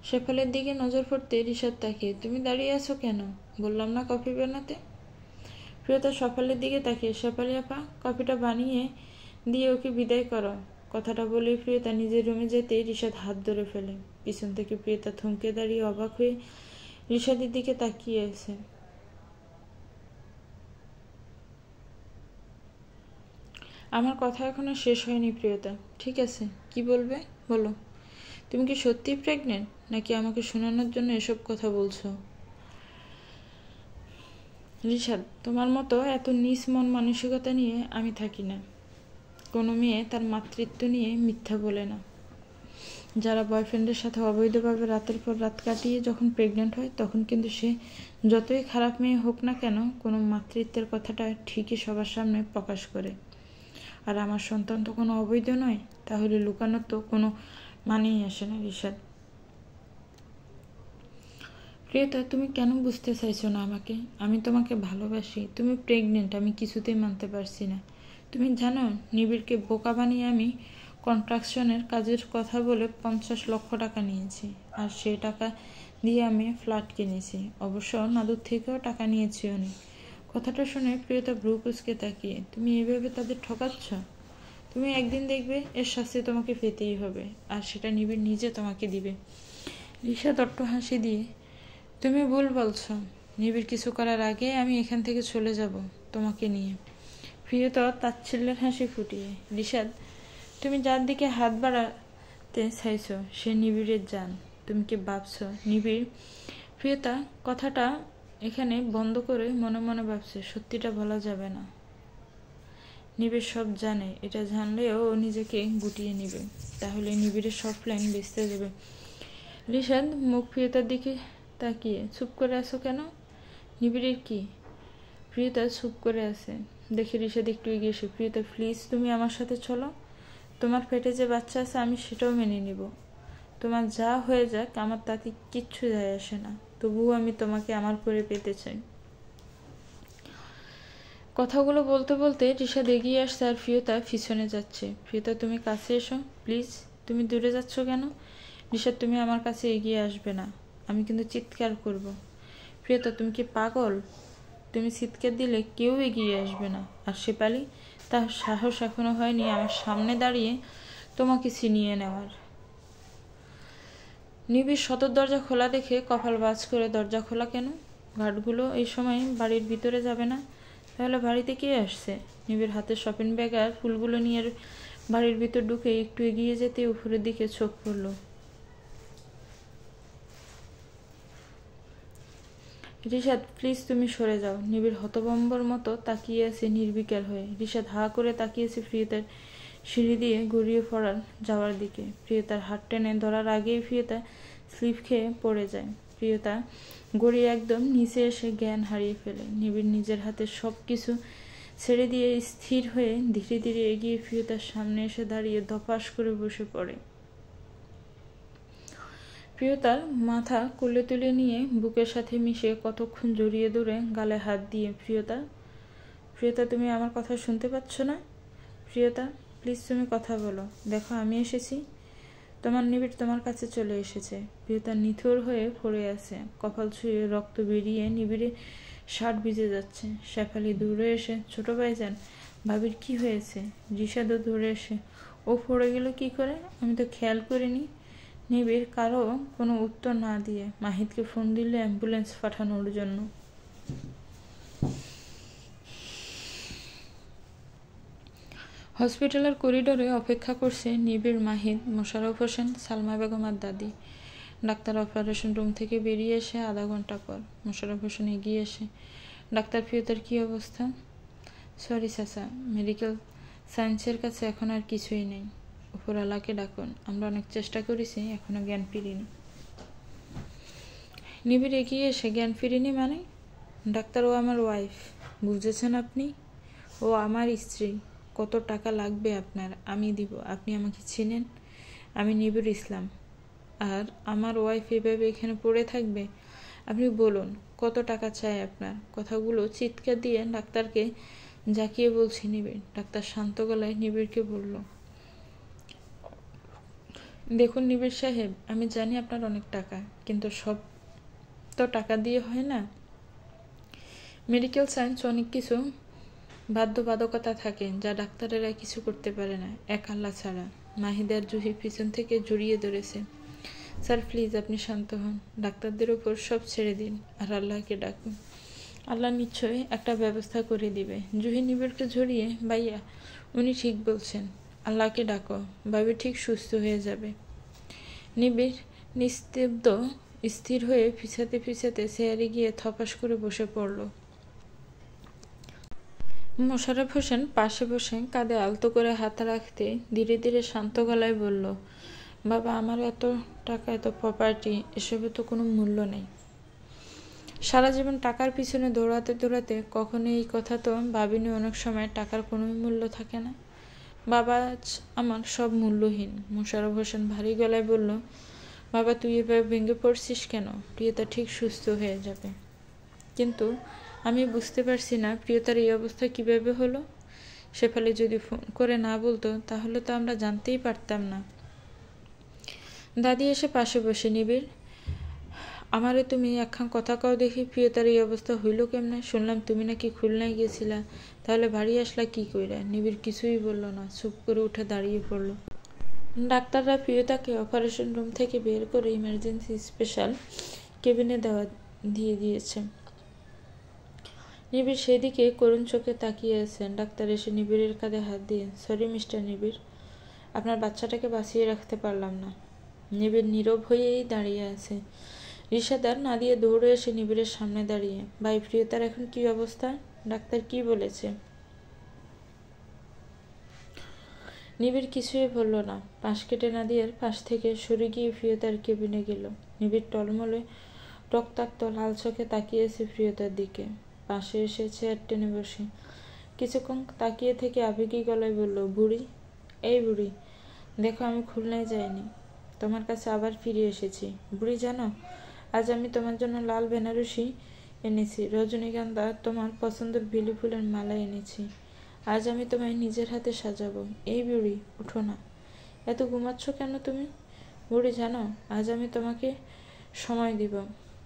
শেফালির দিকে নজর পড়তে রিশাদ তাকিয়ে, তুমি দাঁড়িয়ে আছো কেন? বললাম না কফি বানাতে। প্রিয়তা শেফালির দিকে তাকিয়ে, শেফালি আপা, কফিটা বানিয়ে দিয়ে ওকে বিদায় করো। কথাটা বলে প্রিয়তা নিজের রুমে যেতেই রিশাদ হাত ধরে ফেলে। পিছন থেকে প্রিয়তা থমকে দাঁড়িয়ে অবাক হয়ে রিশাদের দিকে তাকিয়ে আছে। আমার কথা এখনো শেষ হয়নি প্রিয়তা। ঠিক আছে, কি বলবে বলো। তুমি কি সত্যিই প্রেগনেন্ট, নাকি আমাকে শোনানোর জন্য এসব কথা বলছো? রিশাদ, তোমার মতো এত নিচ মন মানসিকতা নিয়ে আমি থাকি না। কোনো মেয়ে তার মাতৃত্ব নিয়ে মিথ্যা বলে না। যারা বয়ফ্রেন্ডের সাথে অবৈধভাবে রাতের পর রাত কাটিয়ে যখন প্রেগনেন্ট হয়, তখন কিন্তু সে যতই খারাপ মেয়ে হোক না কেন, কোনো মাতৃত্বের কথাটা ঠিকই সবার সামনে প্রকাশ করে। আর আমার সন্তান তো কোনো অবৈধ নয়, তাহলে লুকানোর তো কোনো মানেই আসে না। রিশাদ, প্রিয়তা, তুমি কেন বুঝতে চাইছো না আমাকে? আমি তোমাকে ভালোবাসি। তুমি প্রেগনেন্ট আমি কিছুতেই মানতে পারছি না। তুমি জানো নিবিড়কে বোকা বানিয়ে আমি কনস্ট্রাকশনের কাজের কথা বলে 50 লক্ষ টাকা নিয়েছি, আর সেই টাকা দিয়ে আমি ফ্ল্যাট কিনেছি। অবশ্য নাদুর থেকেও টাকা নিয়েছি অনেক। কথাটা শুনে প্রিয়তা ভ্রু কুঁচকে তাকিয়ে, তুমি এভাবে তাদের ঠকাচ্ছ? তুমি একদিন দেখবে এর শাস্তি তোমাকে পেতেই হবে, আর সেটা নিবিড় নিজে তোমাকে দিবে। রিশাদ অট্ট হাসি দিয়ে, তুমি ভুল বলছো। নিবিড় কিছু করার আগে আমি এখান থেকে চলে যাব তোমাকে নিয়ে। প্রিয়তা তাচ্ছিল্যের হাসি ফুটিয়ে, রিশাদ, তুমি যার দিকে হাত বাড়াতে চাইছো সে নিবিড়ের জান। তুমি কি ভাবছো নিবিড়? প্রিয়তা কথাটা এখানে বন্ধ করে মনে মনে ভাবছে, সত্যিটা বলা যাবে না। নিবিড় সব জানে, এটা জানলেও ও নিজেকে গুটিয়ে নিবে, তাহলে নিবিড়ের সব প্ল্যান বেঁচতে যাবে। রিশাদ মুখ প্রিয়তার দিকে তাকিয়ে, চুপ করে আছো কেন? নিবিড়ের কি? প্রিয়তা চুপ করে আছে দেখে রিশাদ একটু এগিয়ে এসে, প্রিয়তা প্লিজ তুমি আমার সাথে চলো। তোমার পেটে যে বাচ্চা আছে আমি সেটাও মেনে নিব। তোমার যা হয়ে যাক আমার তাতে কিচ্ছু যায় আসে না, তবুও আমি তোমাকে আমার করে পেতে চাই। কথাগুলো বলতে বলতে রিশাদ এগিয়ে আসছে আর প্রিয়তা পিছনে যাচ্ছে। প্রিয়তা তুমি কাছে এসো প্লিজ, তুমি দূরে যাচ্ছ কেন? রিশাদ তুমি আমার কাছে এগিয়ে আসবে না, আমি কিন্তু চিৎকার করব। প্রিয়তা তুমি কি পাগল? তুমি চিৎকার দিলে কেউ এগিয়ে আসবে না। আর শেফালি, তার সাহস এখনো হয়নি আমার সামনে দাঁড়িয়ে তোমাকে ছিনিয়ে নেওয়ার। নিবিড় সদর দরজা খোলা দেখে কপাল বাজ করে, দরজা খোলা কেন? গার্ডগুলো এই সময় বাড়ির ভিতরে যাবে না? তাহলে বাড়িতে কে আসছে? নিবিড় হাতে শপিং ব্যাগ আর ফুলগুলো নিয়ে বাড়ির ভিতর ঢুকে একটু এগিয়ে যেতে উপরের দিকে চোখ পড়ল। রিশাদ প্লিজ তুমি সরে যাও। নিবিড় হতভম্বর মতো তাকিয়ে আছে নির্বিকার হয়ে। রিশাদ হা করে তাকিয়েছে প্রিয়তার সিঁড়ি দিয়ে গড়িয়ে পড়ার যাওয়ার দিকে। প্রিয়তার হাত টেনে ধরার আগেই প্রিয়তা স্লিপ খেয়ে পড়ে যায়। প্রিয়তা গড়িয়ে একদম নিচে এসে জ্ঞান হারিয়ে ফেলে। নিবিড় নিজের হাতে সব কিছু ছেড়ে দিয়ে স্থির হয়ে ধীরে ধীরে এগিয়ে প্রিয়তার সামনে এসে দাঁড়িয়ে ধপাস করে বসে পড়ে। প্রিয়তার মাথা কোলে তুলে নিয়ে বুকের সাথে মিশে কতক্ষণ জড়িয়ে ধরে গালে হাত দিয়ে, প্রিয়তা প্রিয়তা তুমি আমার কথা শুনতে পাচ্ছ না? প্রিয়তা প্লিজ তুমি কথা বলো, দেখো আমি এসেছি। তোমার নিবিড় তোমার কাছে চলে এসেছে। প্রিয়তা নিথর হয়ে পড়ে আছে, কপাল ছুঁয়ে রক্ত বেরিয়ে নিবিড়ে শার্ট ভিজে যাচ্ছে। শেফালি দূরে এসে ছোট ভাইজান ভাবির কি হয়েছে? রিশাদও দূরে এসে ও পড়ে গেল কি করে? আমি তো খেয়াল করিনি। নিবিড় কারো কোনো উত্তর না দিয়ে মাহিদকে ফোন দিল অ্যাম্বুলেন্স পাঠানোর জন্য। হসপিটালের করিডোরে অপেক্ষা করছে নিবিড়, মাহিদ, মোশাররফ হোসেন, সালমা বেগম আর দাদি। ডাক্তার অপারেশন রুম থেকে বেরিয়ে এসে আধা ঘন্টা পর মোশাররফ হোসেন এগিয়ে এসে, ডাক্তার প্রিয়তার কী অবস্থা? সরি চাচা, মেডিকেল সায়েন্সের কাছে এখন আর কিছুই নেই। উপরওয়ালাকে ডাকুন, আমরা অনেক চেষ্টা করেছি, এখনো জ্ঞান ফিরিনি। নিবিড় এগিয়ে এসে, জ্ঞান ফিরিনি মানে? ডাক্তার ও আমার ওয়াইফ, বুঝেছেন আপনি? ও আমার স্ত্রী। কত টাকা লাগবে আপনার? আমি দিব। আপনি আমাকে চিনেন? আমি নিবিড় ইসলাম। আর আমার ওয়াইফ এভাবে এখানে পড়ে থাকবে? আপনি বলুন কত টাকা চাই আপনার? কথাগুলো চিৎকার দিয়ে ডাক্তারকে জাকিয়ে বলছি নিবিড়। ডাক্তার শান্ত গলায় নিবিড়কে বলল, দেখুন নিবিড় সাহেব, আমি জানি আপনার অনেক টাকা, কিন্তু সব তো টাকা দিয়ে হয় না। মেডিকেল সায়েন্স অনেক কিছু বাধ্যবাধকতা থাকে যা ডাক্তারেরা কিছু করতে পারে না, এক আল্লাহ ছাড়া। মাহিদ আর জুহি পিছন থেকে জড়িয়ে ধরেছে। স্যার প্লিজ আপনি শান্ত হন, ডাক্তারদের ওপর সব ছেড়ে দিন আর আল্লাহকে ডাকুন। আল্লাহ নিশ্চয়ই একটা ব্যবস্থা করে দিবে। জুহি নিবিড়কে ঝরিয়ে, ভাইয়া উনি ঠিক বলছেন, আল্লাহকে ডাকো, ভাবি ঠিক সুস্থ হয়ে যাবে। নিবিড় নিস্তব্ধ স্থির হয়ে পিছাতে পিছাতে চেয়ারে গিয়ে থপাস করে বসে পড়ল। মোশাররফ হোসেন পাশে বসে কাঁধে আলতো করে হাত রাখতে ধীরে ধীরে শান্ত গলায় বলল, বাবা আমার এত টাকা, এত প্রপার্টি, এসবের তো কোনো মূল্য নেই। সারা জীবন টাকার পিছনে দৌড়াতে দৌড়াতে কখনো এই কথা তো ভাবিনি অনেক সময় টাকার কোনো মূল্য থাকে না। বাবা আজ আমার সব মূল্যহীন। মোশাররফ হোসেন ভারী গলায় বলল, বাবা তুই এভাবে ভেঙে পড়ছিস কেন? প্রিয়তা ঠিক সুস্থ হয়ে যাবে। কিন্তু আমি বুঝতে পারছি না প্রিয়তার এই অবস্থা কিভাবে হলো। শেফালি যদি ফোন করে না বলতো তাহলে তো আমরা জানতেই পারতাম না। দাদি এসে পাশে বসে, নিবিড় আমারে তুমি একখান কথা কও দেখি, প্রিয়তার এই অবস্থা হইল কেমনে? শুনলাম তুমি নাকি খুলনায় গেছিলা, তাহলে বাড়ি আসলা কি কইরা? নিবিড় কিছুই বলল না, চুপ করে উঠে দাঁড়িয়ে পড়ল। ডাক্তাররা প্রিয়তাকে অপারেশন রুম থেকে বের করে ইমার্জেন্সি স্পেশাল কেবিনে দিয়ে দিয়েছে। নিবিড় সেদিকে করুণ চোখে তাকিয়ে আছেন। ডাক্তার এসে নিবিড়ের কাঁধে হাত দিয়ে, সরি মিস্টার নিবিড়, আপনার বাচ্চাটাকে বাঁচিয়ে রাখতে পারলাম না। নিবিড় নীরব হয়েই দাঁড়িয়ে আছে। রিশাদার না দিয়ে দৌড়ে এসে নিবিড়ের সামনে দাঁড়িয়ে, ভাই প্রিয়তার এখন কি অবস্থা? ডাক্তার কি বলেছে? নিবিড় কিছুই বলল না। পাশ কেটে নাদিয়ার পাশ থেকে সরে গিয়ে প্রিয়তার কেবিনে গেল। নিবিড় টলমলে রক্তাক্ত লাল চোখে তাকিয়েছে প্রিয়তার দিকে। পাশে এসে চেয়ার টেনে বসে কিছুক্ষণ তাকিয়ে থেকে আবেগী গলায় বলল, বুড়ি, এই বুড়ি, দেখো আমি খুলনায় যাইনি, তোমার কাছে আবার ফিরে এসেছি। বুড়ি জানো, আজ আমি তোমার জন্য লাল বেনারসি এনেছি, রজনীগন্ধা তোমার পছন্দের বেলি ফুলের মালা এনেছি। আজ আমি তোমায় নিজের হাতে সাজাবো। এই বুড়ি, উঠো না, এত ঘুমাচ্ছ কেন তুমি? বুড়ি জানো, আজ আমি তোমাকে সময় দিব,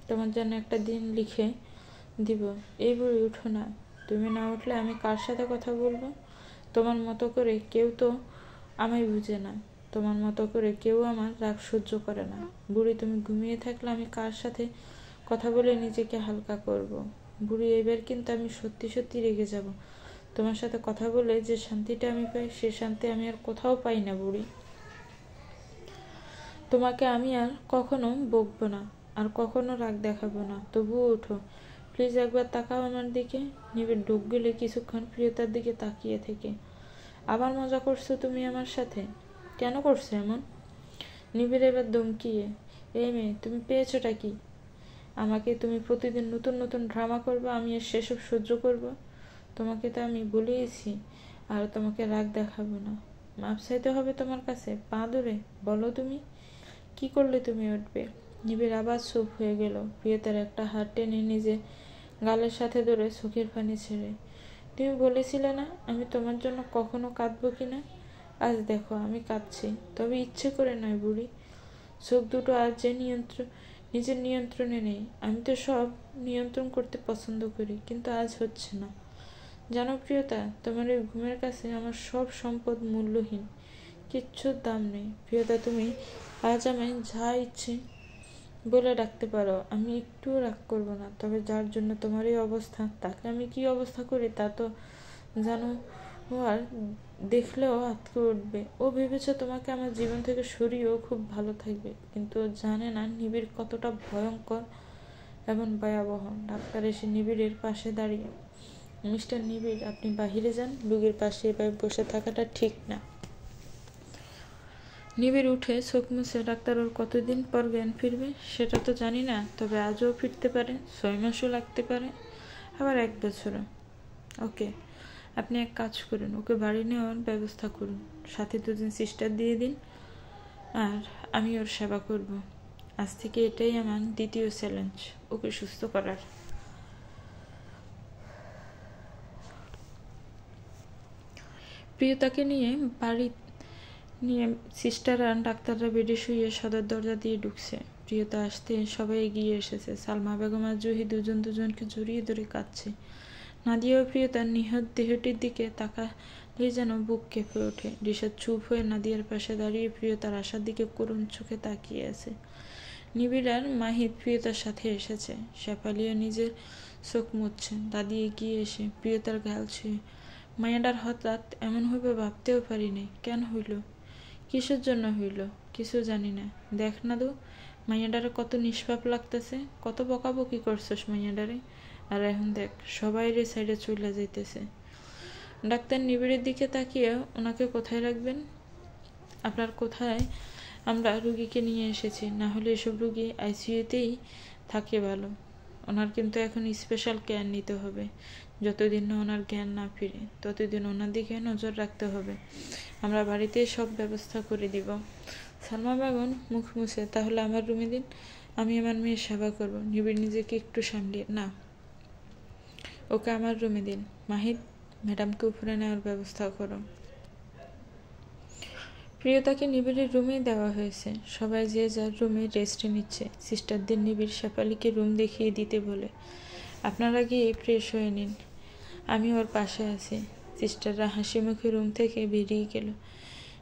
তোমার জন্য একটা দিন লিখে দিব। এই বুড়ি, উঠো না, তুমি না উঠলে আমি কার সাথে কথা বলবো? তোমার মতো করে কেউ তো আমায় বুঝে না, তোমার মতো করে কেউ আমার রাগ সহ্য করে না। বুড়ি, তুমি ঘুমিয়ে থাকলে আমি কার সাথে কথা বলে নিজেকে হালকা করব? বুড়ি, এবার কিন্তু আমি সত্যি সত্যি রেগে যাব। তোমার সাথে কথা বলে যে শান্তিটা আমি পাই, সে শান্তি আমি আর কোথাও পাই না। বুড়ি, তোমাকে আমি আর কখনো বকবো না, আর কখনো রাগ দেখাবো না, তবুও ওঠো প্লিজ, একবার তাকাও আমার দিকে। নিবিড় ঢোক গেলে কিছুক্ষণ প্রিয়তার দিকে তাকিয়ে থেকে, আবার মজা করছো তুমি আমার সাথে? কেন করছো এমন? নিবিড় এবার ধমকিয়ে, এই মেয়ে, তুমি পেয়েছোটা কি? আমাকে তুমি প্রতিদিন নতুন নতুন ড্রামা করবো, আমি আর সেসব সহ্য করব? তোমাকে তো আমি বলেইছি আর তোমাকে রাগ দেখাবো না। মাপ চাইতে হবে তোমার কাছে, পা ধরে বলো তুমি কি করলে তুমি উঠবে? নিবিড় আবার চুপ হয়ে গেল। প্রিয়তার একটা হাত টেনে নিজে গালের সাথে ধরে চোখের পানি ছেড়ে, তুমি বলেছিলে না আমি তোমার জন্য কখনো কাঁদবো কিনা? আজ দেখো আমি কাঁদছি, তবে ইচ্ছে করে নয়। বুড়ি, চোখ দুটো আজ যে নিজের নিয়ন্ত্রণে নেই। আমি তো সব নিয়ন্ত্রণ করতে পছন্দ করি, কিন্তু আজ হচ্ছে না। জানো প্রিয়তা, তোমার ওই ঘুমের কাছে আমার সব সম্পদ মূল্যহীন, কিচ্ছুর দাম নেই। প্রিয়তা, তুমি আজ আমায় যা ইচ্ছে বলে ডাকতে পারো, আমি একটুও রাগ করবো না। তবে যার জন্য তোমার এই অবস্থা, তাকে আমি কি অবস্থা করি তা তো জানো, ও আর দেখলেও আটকে উঠবে। ও ভেবেছে তোমাকে আমার জীবন থেকে সরিয়েও খুব ভালো থাকবে, কিন্তু জানে না নিবিড় কতটা ভয়ঙ্কর এবং ভয়াবহ। ডাক্তার এসে নিবিড়ের পাশে দাঁড়িয়ে, মিস্টার নিবিড়, আপনি বাহিরে যান, রোগীর পাশে এভাবে বসে থাকাটা ঠিক না। নিবিড় উঠে চোখ মুছে, ডাক্তার, ওর কতদিন পর জ্ঞান ফিরবে সেটা তো জানি না, তবে আজও ফিরতে পারে, 6 মাসও লাগতে পারে, আবার 1 বছরও। ওকে, আপনি এক কাজ করুন, ওকে বাড়ি নেওয়ার ব্যবস্থা করুন, সাথে 2 জন সিস্টার দিয়ে দিন, আর আমি ওর সেবা করব। আজ থেকে এটাই আমার দ্বিতীয় চ্যালেঞ্জ, ওকে সুস্থ করার। প্রিয়তাকে নিয়ে সিস্টার আর ডাক্তাররা বেডে শুয়ে সদর দরজা দিয়ে ঢুকছে। প্রিয়তা আসতে সবাই এগিয়ে এসেছে। সালমা বেগম আর জুহি দুজনকে জড়িয়ে ধরে কাঁদছে। নাদিয়া ও প্রিয়তার নিহত দেহটির দিকে তাকালে যেন বুক কেঁপে ওঠে। রিশাদ চুপ হয়ে নাদিয়ার পাশে দাঁড়িয়ে প্রিয়তার আশার দিকে করুণ চোখে তাকিয়ে আছে। নিবিড় আর মাহিদ প্রিয়তার সাথে এসেছে। শেফালিও নিজের চোখ মুছছে। দাদি এগিয়ে এসে প্রিয়তার গাল ছুঁয়ে, মায়াডার হঠাৎ এমন হইবে ভাবতেও পারিনি। কেন হইল, কিসের জন্য হইল, কিছু জানি না। দেখ না দু, মাইয়াডারে কত নিষ্পাপ লাগতেছে, কত বকাবকি করছস মাইয়াডারে, আর এখন দেখ সবাই রে সাইডে চলে যাইতেছে। ডাক্তার নিবিড়ের দিকে তাকিয়ে, ওনাকে কোথায় রাখবেন? আপনার কোথায় আমরা রুগীকে নিয়ে এসেছি, না হলে এসব রুগী আইসিইউতেই থাকে ভালো। ওনার কিন্তু এখন স্পেশাল কেয়ার নিতে হবে। যতদিন না ওনার জ্ঞান না ফিরে, ততদিন ওনার দিকে নজর রাখতে হবে। আমরা বাড়িতেই সব ব্যবস্থা করে দিব। সালমা বেগম মুখ মুছে, তাহলে আমার রুমে দিন, আমি আমার মেয়ের সেবা করব। নিবিড় নিজেকে একটু সামলিয়ে, না, ওকে আমার রুমে দিন। মাহিদ, ম্যাডামকে উপরে নেওয়ার ব্যবস্থা করো। প্রিয়তাকে নিবিড়ের রুমেই দেওয়া হয়েছে। সবাই যে যার রুমে রেস্টে নিচ্ছে। সিস্টারদের নিবিড় শেফালিকে রুম দেখিয়ে দিতে বলে, আপনারা গিয়ে ফ্রেশ হয়ে নিন, আমি ওর পাশে আছি। সিস্টাররা হাসি মুখে রুম থেকে বেরিয়ে গেল।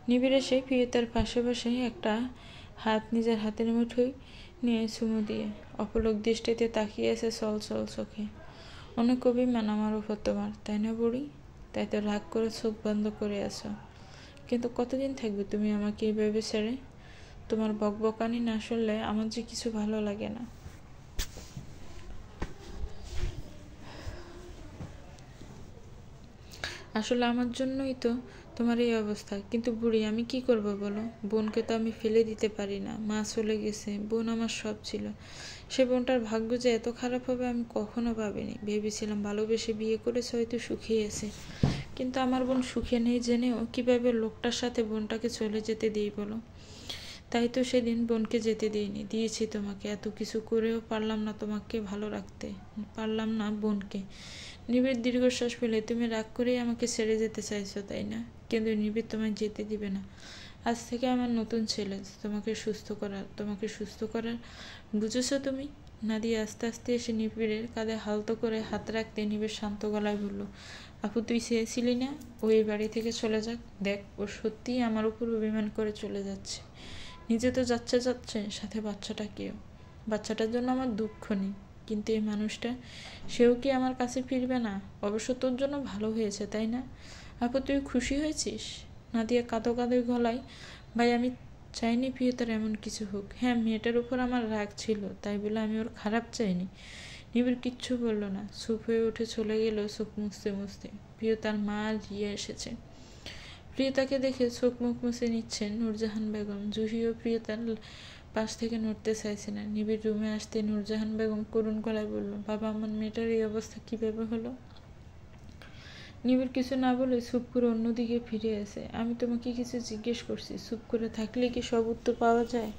নিবিড় এসে প্রিয়তার পাশে বসে একটা হাত নিজের হাতের মুঠোয় নিয়ে চুমু দিয়ে অপলক দৃষ্টিতে তাকিয়ে আছে চল চোখে। অনেক অভিমান আমার উপর তোমার, তাই না বুড়ি? তাই তো রাগ করে চোখ বন্ধ করে আছো। কিন্তু কতদিন থাকবে তুমি আমাকে এইভাবে ছেড়ে? তোমার বকবকানি না শুনলে আমার যে কিছু ভালো লাগে না। আসলে আমার জন্যই তো তোমার এই অবস্থা। কিন্তু বুড়ি, আমি কি করব বলো? বোনকে তো আমি ফেলে দিতে পারি না। মা চলে গেছে, বোন আমার সব ছিল। সে বোনটার ভাগ্য যে এত খারাপ হবে আমি কখনো ভাবিনি। ভেবেছিলাম ভালোবেসে বিয়ে করেছে, হয়তো সুখেই আছে, কিন্তু আমার বোন সুখে নেই জেনেও কিভাবে লোকটার সাথে বোনটাকে চলে যেতে দিই বলো? তাই তো সেদিন বোনকে যেতে দিইনি। দিয়েছি তোমাকে, এত কিছু করেও পারলাম না তোমাকে ভালো রাখতে, পারলাম না বোনকে। নিবিড় দীর্ঘশ্বাস ফেলে, তুমি রাগ করেই আমাকে ছেড়ে যেতে চাইছো তাই না? কিন্তু নিবিড় তোমায় যেতে দিবে না। আজ থেকে আমার নতুন চ্যালেঞ্জ, তোমাকে সুস্থ করার বুঝেছো তুমি? নাদিয়া আস্তে আস্তে এসে নিবিড়ের কাঁধে হালতো করে হাত রাখতে নিবিড় শান্ত গলায় বলল, আপু তুই চেয়েছিলি না ও এই বাড়ি থেকে চলে যাক? দেখ, ও সত্যিই আমার উপর অভিমান করে চলে যাচ্ছে। নিজে তো যাচ্ছে সাথে বাচ্চাটাকেও। বাচ্চাটার জন্য আমার দুঃখ নেই, কিন্তু এই মানুষটা, সেও কি আমার কাছে ফিরবে না? অবশ্য তোর জন্য ভালো হয়েছে তাই না? আপু তুই খুশি হয়েছিস? নাদিয়া কাঁদো গলায়, ভাই আমি চাইনি প্রিয়তার এমন কিছু হোক। হ্যাঁ, মেয়েটার উপর আমার রাগ ছিল, তাই বলে আমি ওর খারাপ চাইনি। নিবিড় কিচ্ছু বলল না, চুপ হয়ে উঠে চলে গেল চোখ মুছতে। প্রিয়তার মা আর রিয়া এসেছে। প্রিয়তাকে দেখে চোখ মুখ মুছে নিচ্ছেন নূরজাহান বেগম। জুহিও প্রিয়তার পাশ থেকে নড়তে চাইছে না। নিবিড় রুমে আসতে নূরজাহান বেগম করুণ গলায় বলল, বাবা আমার মেয়েটার এই অবস্থা কিভাবে হলো? নিবিড় কিছু না বলে চুপ করে অন্যদিকে ফিরে আসে। আমি তোমাকে কিছু জিজ্ঞেস করছি, চুপ করে থাকলে কি সব উত্তর পাওয়া যায়?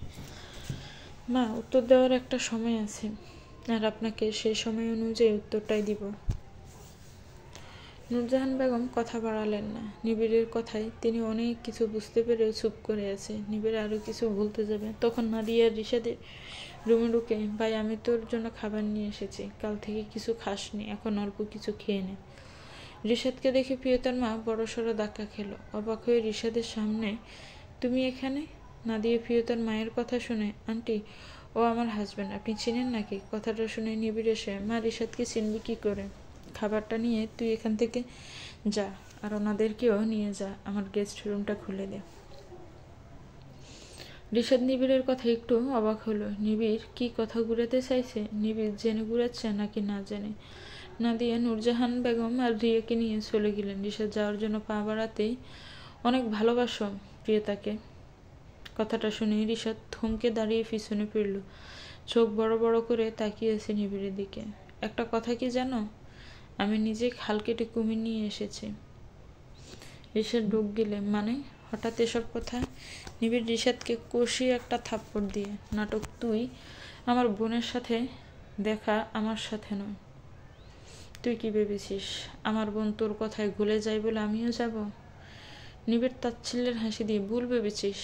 মা, উত্তর দেওয়ার একটা সময় আছে, আর আপনাকে সেই সময় অনুযায়ী উত্তরটাই দিব। নূরজাহান বেগম কথা বাড়ালেন না। নিবিড়ের কথায় তিনি অনেক কিছু বুঝতে পেরেও চুপ করে আছে। নিবিড় আরও কিছু বলতে যাবে, তখন নাদিয়া রিশাদের রুমে ঢুকে, ভাই আমি তোর জন্য খাবার নিয়ে এসেছি, কাল থেকে কিছু খাসনি, এখন অল্প কিছু খেয়ে নে। রিশাদকে দেখে প্রিয়তার মা বড়সড় ধাক্কা খেলো। অবাক হয়ে রিশাদের সামনে, তুমি এখানে? নাদিয়া প্রিয়তার মায়ের কথা শুনে, আন্টি ও আমার হাজব্যান্ড, আপনি চিনেন নাকি? কথাটা শুনে নিবিড় এসে, মা রিশাদকে চিনবি কি করে? খাবারটা নিয়ে তুই এখান থেকে যা, আর ওনাদেরকেও নিয়ে যা, আমার গেস্ট রুমটা খুলে দে। রিশাদ নিবিড়ের কথা একটু অবাক হলো। নিবিড় কি কথা ঘুরাতে চাইছে? নিবিড় জেনে ঘুরাচ্ছে নাকি না জেনে? নাদিয়া নূরজাহান বেগম আর রিয়াকে নিয়ে চলে গেলেন। রিশাদ যাওয়ার জন্য পা বাড়াতেই, অনেক ভালোবাসো প্রিয়তাকে? কথাটা শুনে রিশাদ থমকে দাঁড়িয়ে পিছনে ফিরল, চোখ বড় বড় করে তাকিয়েছে নিবিড়ের দিকে। একটা কথা কি জানো, আমি নিজে খাল কেটে কুমির নিয়ে এসেছি। রিশাদ ঢোক গেলে, মানে হঠাৎ এসব কথা? নিবিড় রিশাদকে কষিয়ে একটা থাপ্পড় দিয়ে, নাটক তুই আমার বোনের সাথে দেখা, আমার সাথে নয়। তুই কি ভেবেছিস আমার বোন তোর কথায় ভুলে যায় বলে আমিও যাব? নিবিড় তাচ্ছিল্যের হাসি দিয়ে, ভুল ভেবেছিস?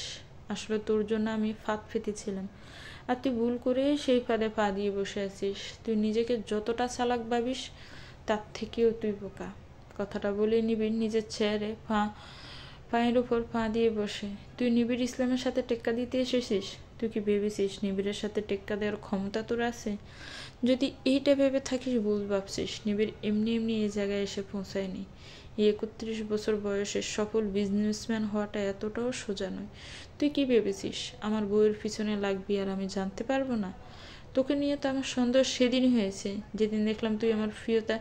আসলে তোর জন্য আমি ফাঁদ পেতেছিলাম, আর তুই ভুল করে সেই ফাঁদে পা দিয়ে বসে আছিস। তুই নিজেকে যতটা চালাক ভাবিস তার থেকেও তুই বোকা। কথাটা বলে নিবিড় নিজের চেয়ারে পায়ের উপর পা দিয়ে বসে, তুই নিবিড় ইসলামের সাথে টেক্কা দিতে এসেছিস? তুই কি ভেবেছিস নিবিড়ের সাথে টেক্কা দেওয়ার ক্ষমতা তোর আছে? যদি এইটা ভেবে থাকিস ভুল ভাবছিস। নিবিড় এমনি এই জায়গায় এসে পৌঁছায়নি। এই 31 বছর বয়সে সফল বিজনেসম্যান হওয়াটা এতটাও সোজা নয়। তুই কি ভেবেছিস আমার বউয়ের পিছনে লাগবি আর আমি জানতে পারবো না? তোকে নিয়ে তো আমার সন্দেহ সেদিনই হয়েছে, যেদিন দেখলাম তুই আমার প্রিয়তা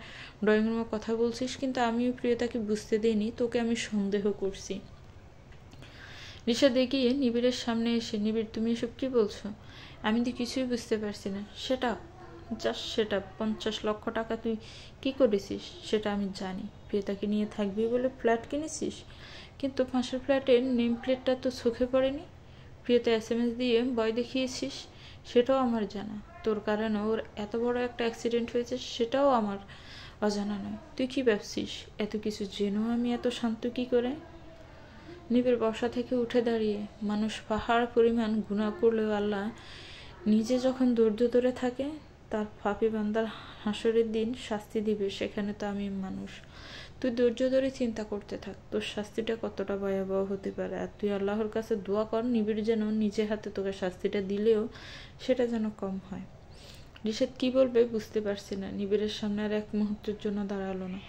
ড্রয়িং রুমে কথা বলছিস, কিন্তু আমিও প্রিয়তাকে বুঝতে দিইনি তোকে আমি সন্দেহ করছি। রিশাদ এগিয়ে নিবিড়ের সামনে এসে, নিবিড় তুমি এসব কি বলছো? আমি তো কিছুই বুঝতে পারছি না। সেটা 50 লক্ষ টাকা তুই কি করেছিস সেটা আমি জানি। প্রিয়তাকে নিয়ে থাকবি বলে ফ্ল্যাট কিনেছিস, কিন্তু পাশের ফ্ল্যাটের নেম প্লেটটা তো চোখে পড়েনি। প্রিয়তা SMS দিয়ে ভয় দেখিয়েছিস, সেটাও আমার জানা। তোর কারণে ওর এত বড় একটা অ্যাক্সিডেন্ট হয়েছে, সেটাও আমার অজানা নয়। তুই কি ভাবছিস এত কিছু জেনেও আমি এত শান্ত কি করে? নিবিড় বসা থেকে উঠে দাঁড়িয়ে, মানুষ পাহাড় পরিমাণ গুনাহ করলেও আল্লাহ নিজে যখন ধৈর্য ধরে থাকে, তার পাপী বান্দার হাসরের দিন শাস্তি দিবে, সেখানে তো আমি মানুষ। তুই ধৈর্য ধরে চিন্তা করতে থাক তোর শাস্তিটা কতটা ভয়াবহ হতে পারে, আর তুই আল্লাহর কাছে দোয়া কর নিবিড় যেন নিজে হাতে তোকে শাস্তিটা দিলেও সেটা যেন কম হয়। রিশাদ কি বলবে বুঝতে পারছি না। নিবিড়ের সামনে আর এক মুহূর্তের জন্য দাঁড়ালো না।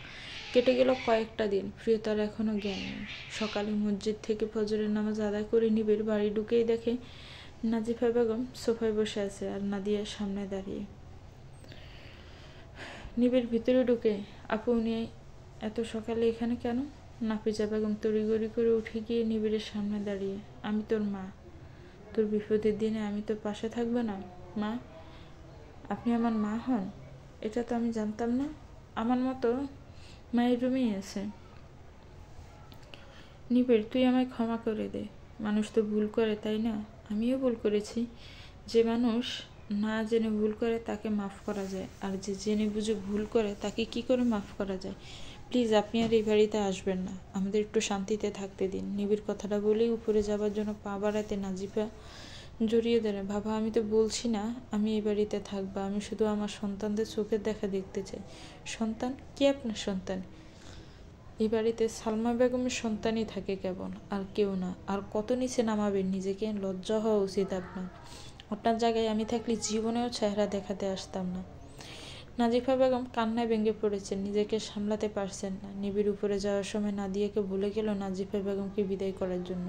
কেটে গেল কয়েকটা দিন। প্রিয়তার এখনো জ্ঞান নেই। সকালে মসজিদ থেকে ফজরের নামাজ আদায় করে নিবিড় বাড়ি ঢুকেই দেখে নাজিফা বেগম সোফায় বসে আছে আর নাদিয়ার সামনে দাঁড়িয়ে। নিবিড় ভিতরে ঢুকে, আপু উনি এত সকালে এখানে কেন? নাফিজা বেগম তড়িঘড়ি করে উঠে গিয়ে নিবিড়ের সামনে দাঁড়িয়ে, আমি তোর মা, তোর বিপদের দিনে আমি তোর পাশে থাকবো না মা? আপনি আমার মা হন? এটা তো আমি জানতাম না। আমার মতো মায়ের রুমেই আছে। নিবিড়, তুই আমায় ক্ষমা করে দে। মানুষ তো ভুল করে, তাই না? আমিও ভুল করেছি। যে মানুষ না জেনে ভুল করে তাকে মাফ করা যায়, আর যে জেনে বুঝে ভুল করে তাকে কি করে মাফ করা যায়? প্লিজ আপনি আর এই বাড়িতে আসবেন না, আমাদের একটু শান্তিতে থাকতে দিন। নিবিড় কথাটা বলেই উপরে যাবার জন্য পা বাড়াতে নাজিফা জড়িয়ে ধরে, বাবা আমি তো বলছি না আমি এই বাড়িতে থাকবো, আমি শুধু আমার সন্তানদের চোখের দেখা দেখতে চাই। সন্তান? কে আপনার সন্তান? এই বাড়িতে সালমা বেগমের সন্তানই থাকে কেবল, আর কেউ না। আর কত নিচে নামাবেন নিজেকে? লজ্জা হওয়া উচিত আপনার। আপনার জায়গায় আমি থাকলে জীবনেও চেহারা দেখাতে আসতাম না। নাজিফা বেগম কান্নায় ভেঙে পড়েছেন, নিজেকে সামলাতে পারছেন না। নিবিড় উপরে যাওয়ার সময় নাদিয়াকে ভুলে গেল নাজিফা বেগমকে বিদায় করার জন্য।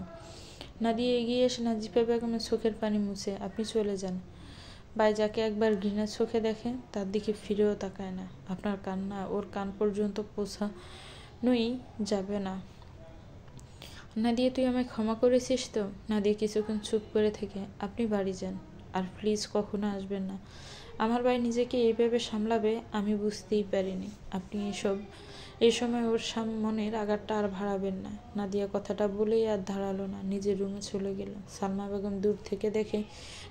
নাদিয়া এগিয়ে এসে নাজিফা বেগমের চোখের পানি মুছে, আপনি চলে যান। ভাই যাকে একবার ঘৃণার চোখে দেখে তার দিকে ফিরেও তাকায় না। আপনার কান্না ওর কান পর্যন্ত পৌঁছানোই যাবে না। নাদিয়া, তুই আমায় ক্ষমা করেছিস তো? নাদিয়া কিছুক্ষণ চুপ করে থেকে, আপনি বাড়ি যান, আর প্লিজ কখনো আসবেন না। আমার ভাই নিজেকে এইভাবে সামলাবে আমি বুঝতেই পারিনি। আপনি এই সময় ওর মনের আঘাতটা আর ভাড়াবেন না। নাদিয়া কথাটা বলেই আর দাঁড়ালো না, নিজের রুমে চলে গেল। সালমা বেগম দূর থেকে দেখে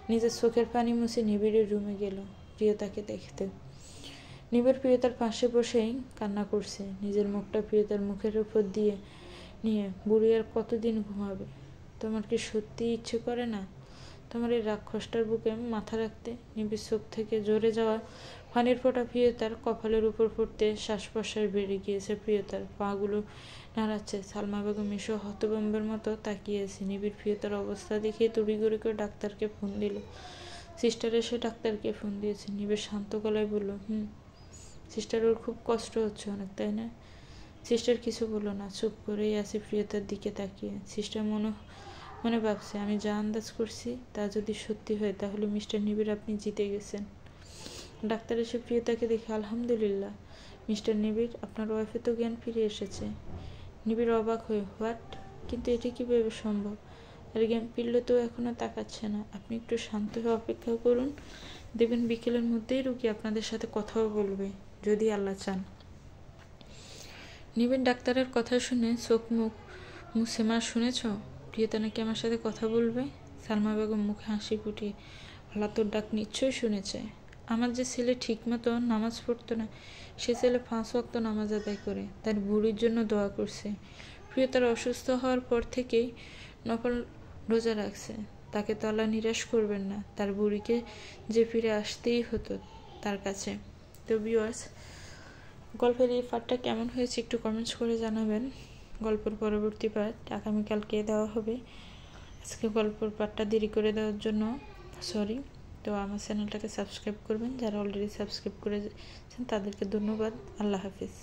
নিজের চোখের পানি মুছে নিবিড়ের রুমে গেল প্রিয়তাকে দেখতে। নিবিড় প্রিয়তার পাশে বসেই কান্না করছে, নিজের মুখটা প্রিয়তার মুখের উপর দিয়ে নিয়ে। বুড়ি আর কতদিন ঘুমাবে? তোমার কি সত্যিই ইচ্ছে করে না তোমার এই রাক্ষসটার বুকে মাথা রাখতে? নিবিড় চোখ থেকে ঝরে যাওয়া পানির ফোঁটা প্রিয়তার কপালের উপর পড়তে শ্বাস প্রশ্বাস বেড়ে গিয়েছে। প্রিয়তার পাগুলো নাড়াচ্ছে। সালমা বেগম এসে হতভম্বের মতো তাকিয়েছে। নিবিড় প্রিয়তার অবস্থা দেখে তড়িঘড়ি করে ডাক্তারকে ফোন দিল। সিস্টার এসে ডাক্তারকে ফোন দিয়েছে। নিবিড় শান্ত গলায় বলল, সিস্টার, ওর খুব কষ্ট হচ্ছে অনেক, তাই না? সিস্টার কিছু বলল না, চুপ করেই আছে প্রিয়তার দিকে তাকিয়ে। সিস্টার মনে ভাবছে, আমি যা আন্দাজ করছি তা যদি সত্যি হয় তাহলে মিস্টার নিবিড় আপনি জিতে গেছেন। ডাক্তার এসে প্রিয়তাকে দেখে, আলহামদুলিল্লাহ মিস্টার নিবিড়, আপনার ওয়াইফে তো জ্ঞান ফিরে এসেছে। নিবিড় অবাক হয়ে, হোয়াট? কিন্তু এটি কীভাবে সম্ভব? আর জ্ঞান ফিরলে তো এখনো তাকাচ্ছে না। আপনি একটু শান্ত হয়ে অপেক্ষা করুন, দেখবেন বিকেলের মধ্যেই রুগী আপনাদের সাথে কথাও বলবে, যদি আল্লাহ চান। নিবিড় ডাক্তারের কথা শুনে চোখ মুখ মুছে, মা শুনেছ? প্রিয়তা নাকি আমার সাথে কথা বলবে। সালমা বেগম মুখে হাসি ফুটিয়ে, আল্লাহ তোর ডাক নিশ্চয়ই শুনেছে। আমার যে ছেলে ঠিকমতো নামাজ পড়তো না, সে ছেলে 5 ওয়াক্ত নামাজ আদায় করে, তার বুড়ির জন্য দোয়া করছে। প্রিয়তার অসুস্থ হওয়ার পর থেকেই নফল রোজা রাখছে। তাকে তো আল্লাহ নিরাশ করবেন না, তার বুড়িকে যে ফিরে আসতেই হতো তার কাছে। তো ভিউয়ার্স, গল্পের এই পার্টটা কেমন হয়েছে একটু কমেন্টস করে জানাবেন। গল্পের পরবর্তী পার্ট আগামীকালকে দেওয়া হবে। আজকে গল্পের পার্টটা দেরি করে দেওয়ার জন্য সরি। তো আমার চ্যানেলটাকে সাবস্ক্রাইব করবেন, যারা অলরেডি সাবস্ক্রাইব করেছেন তাদেরকে ধন্যবাদ। আল্লাহ হাফিজ।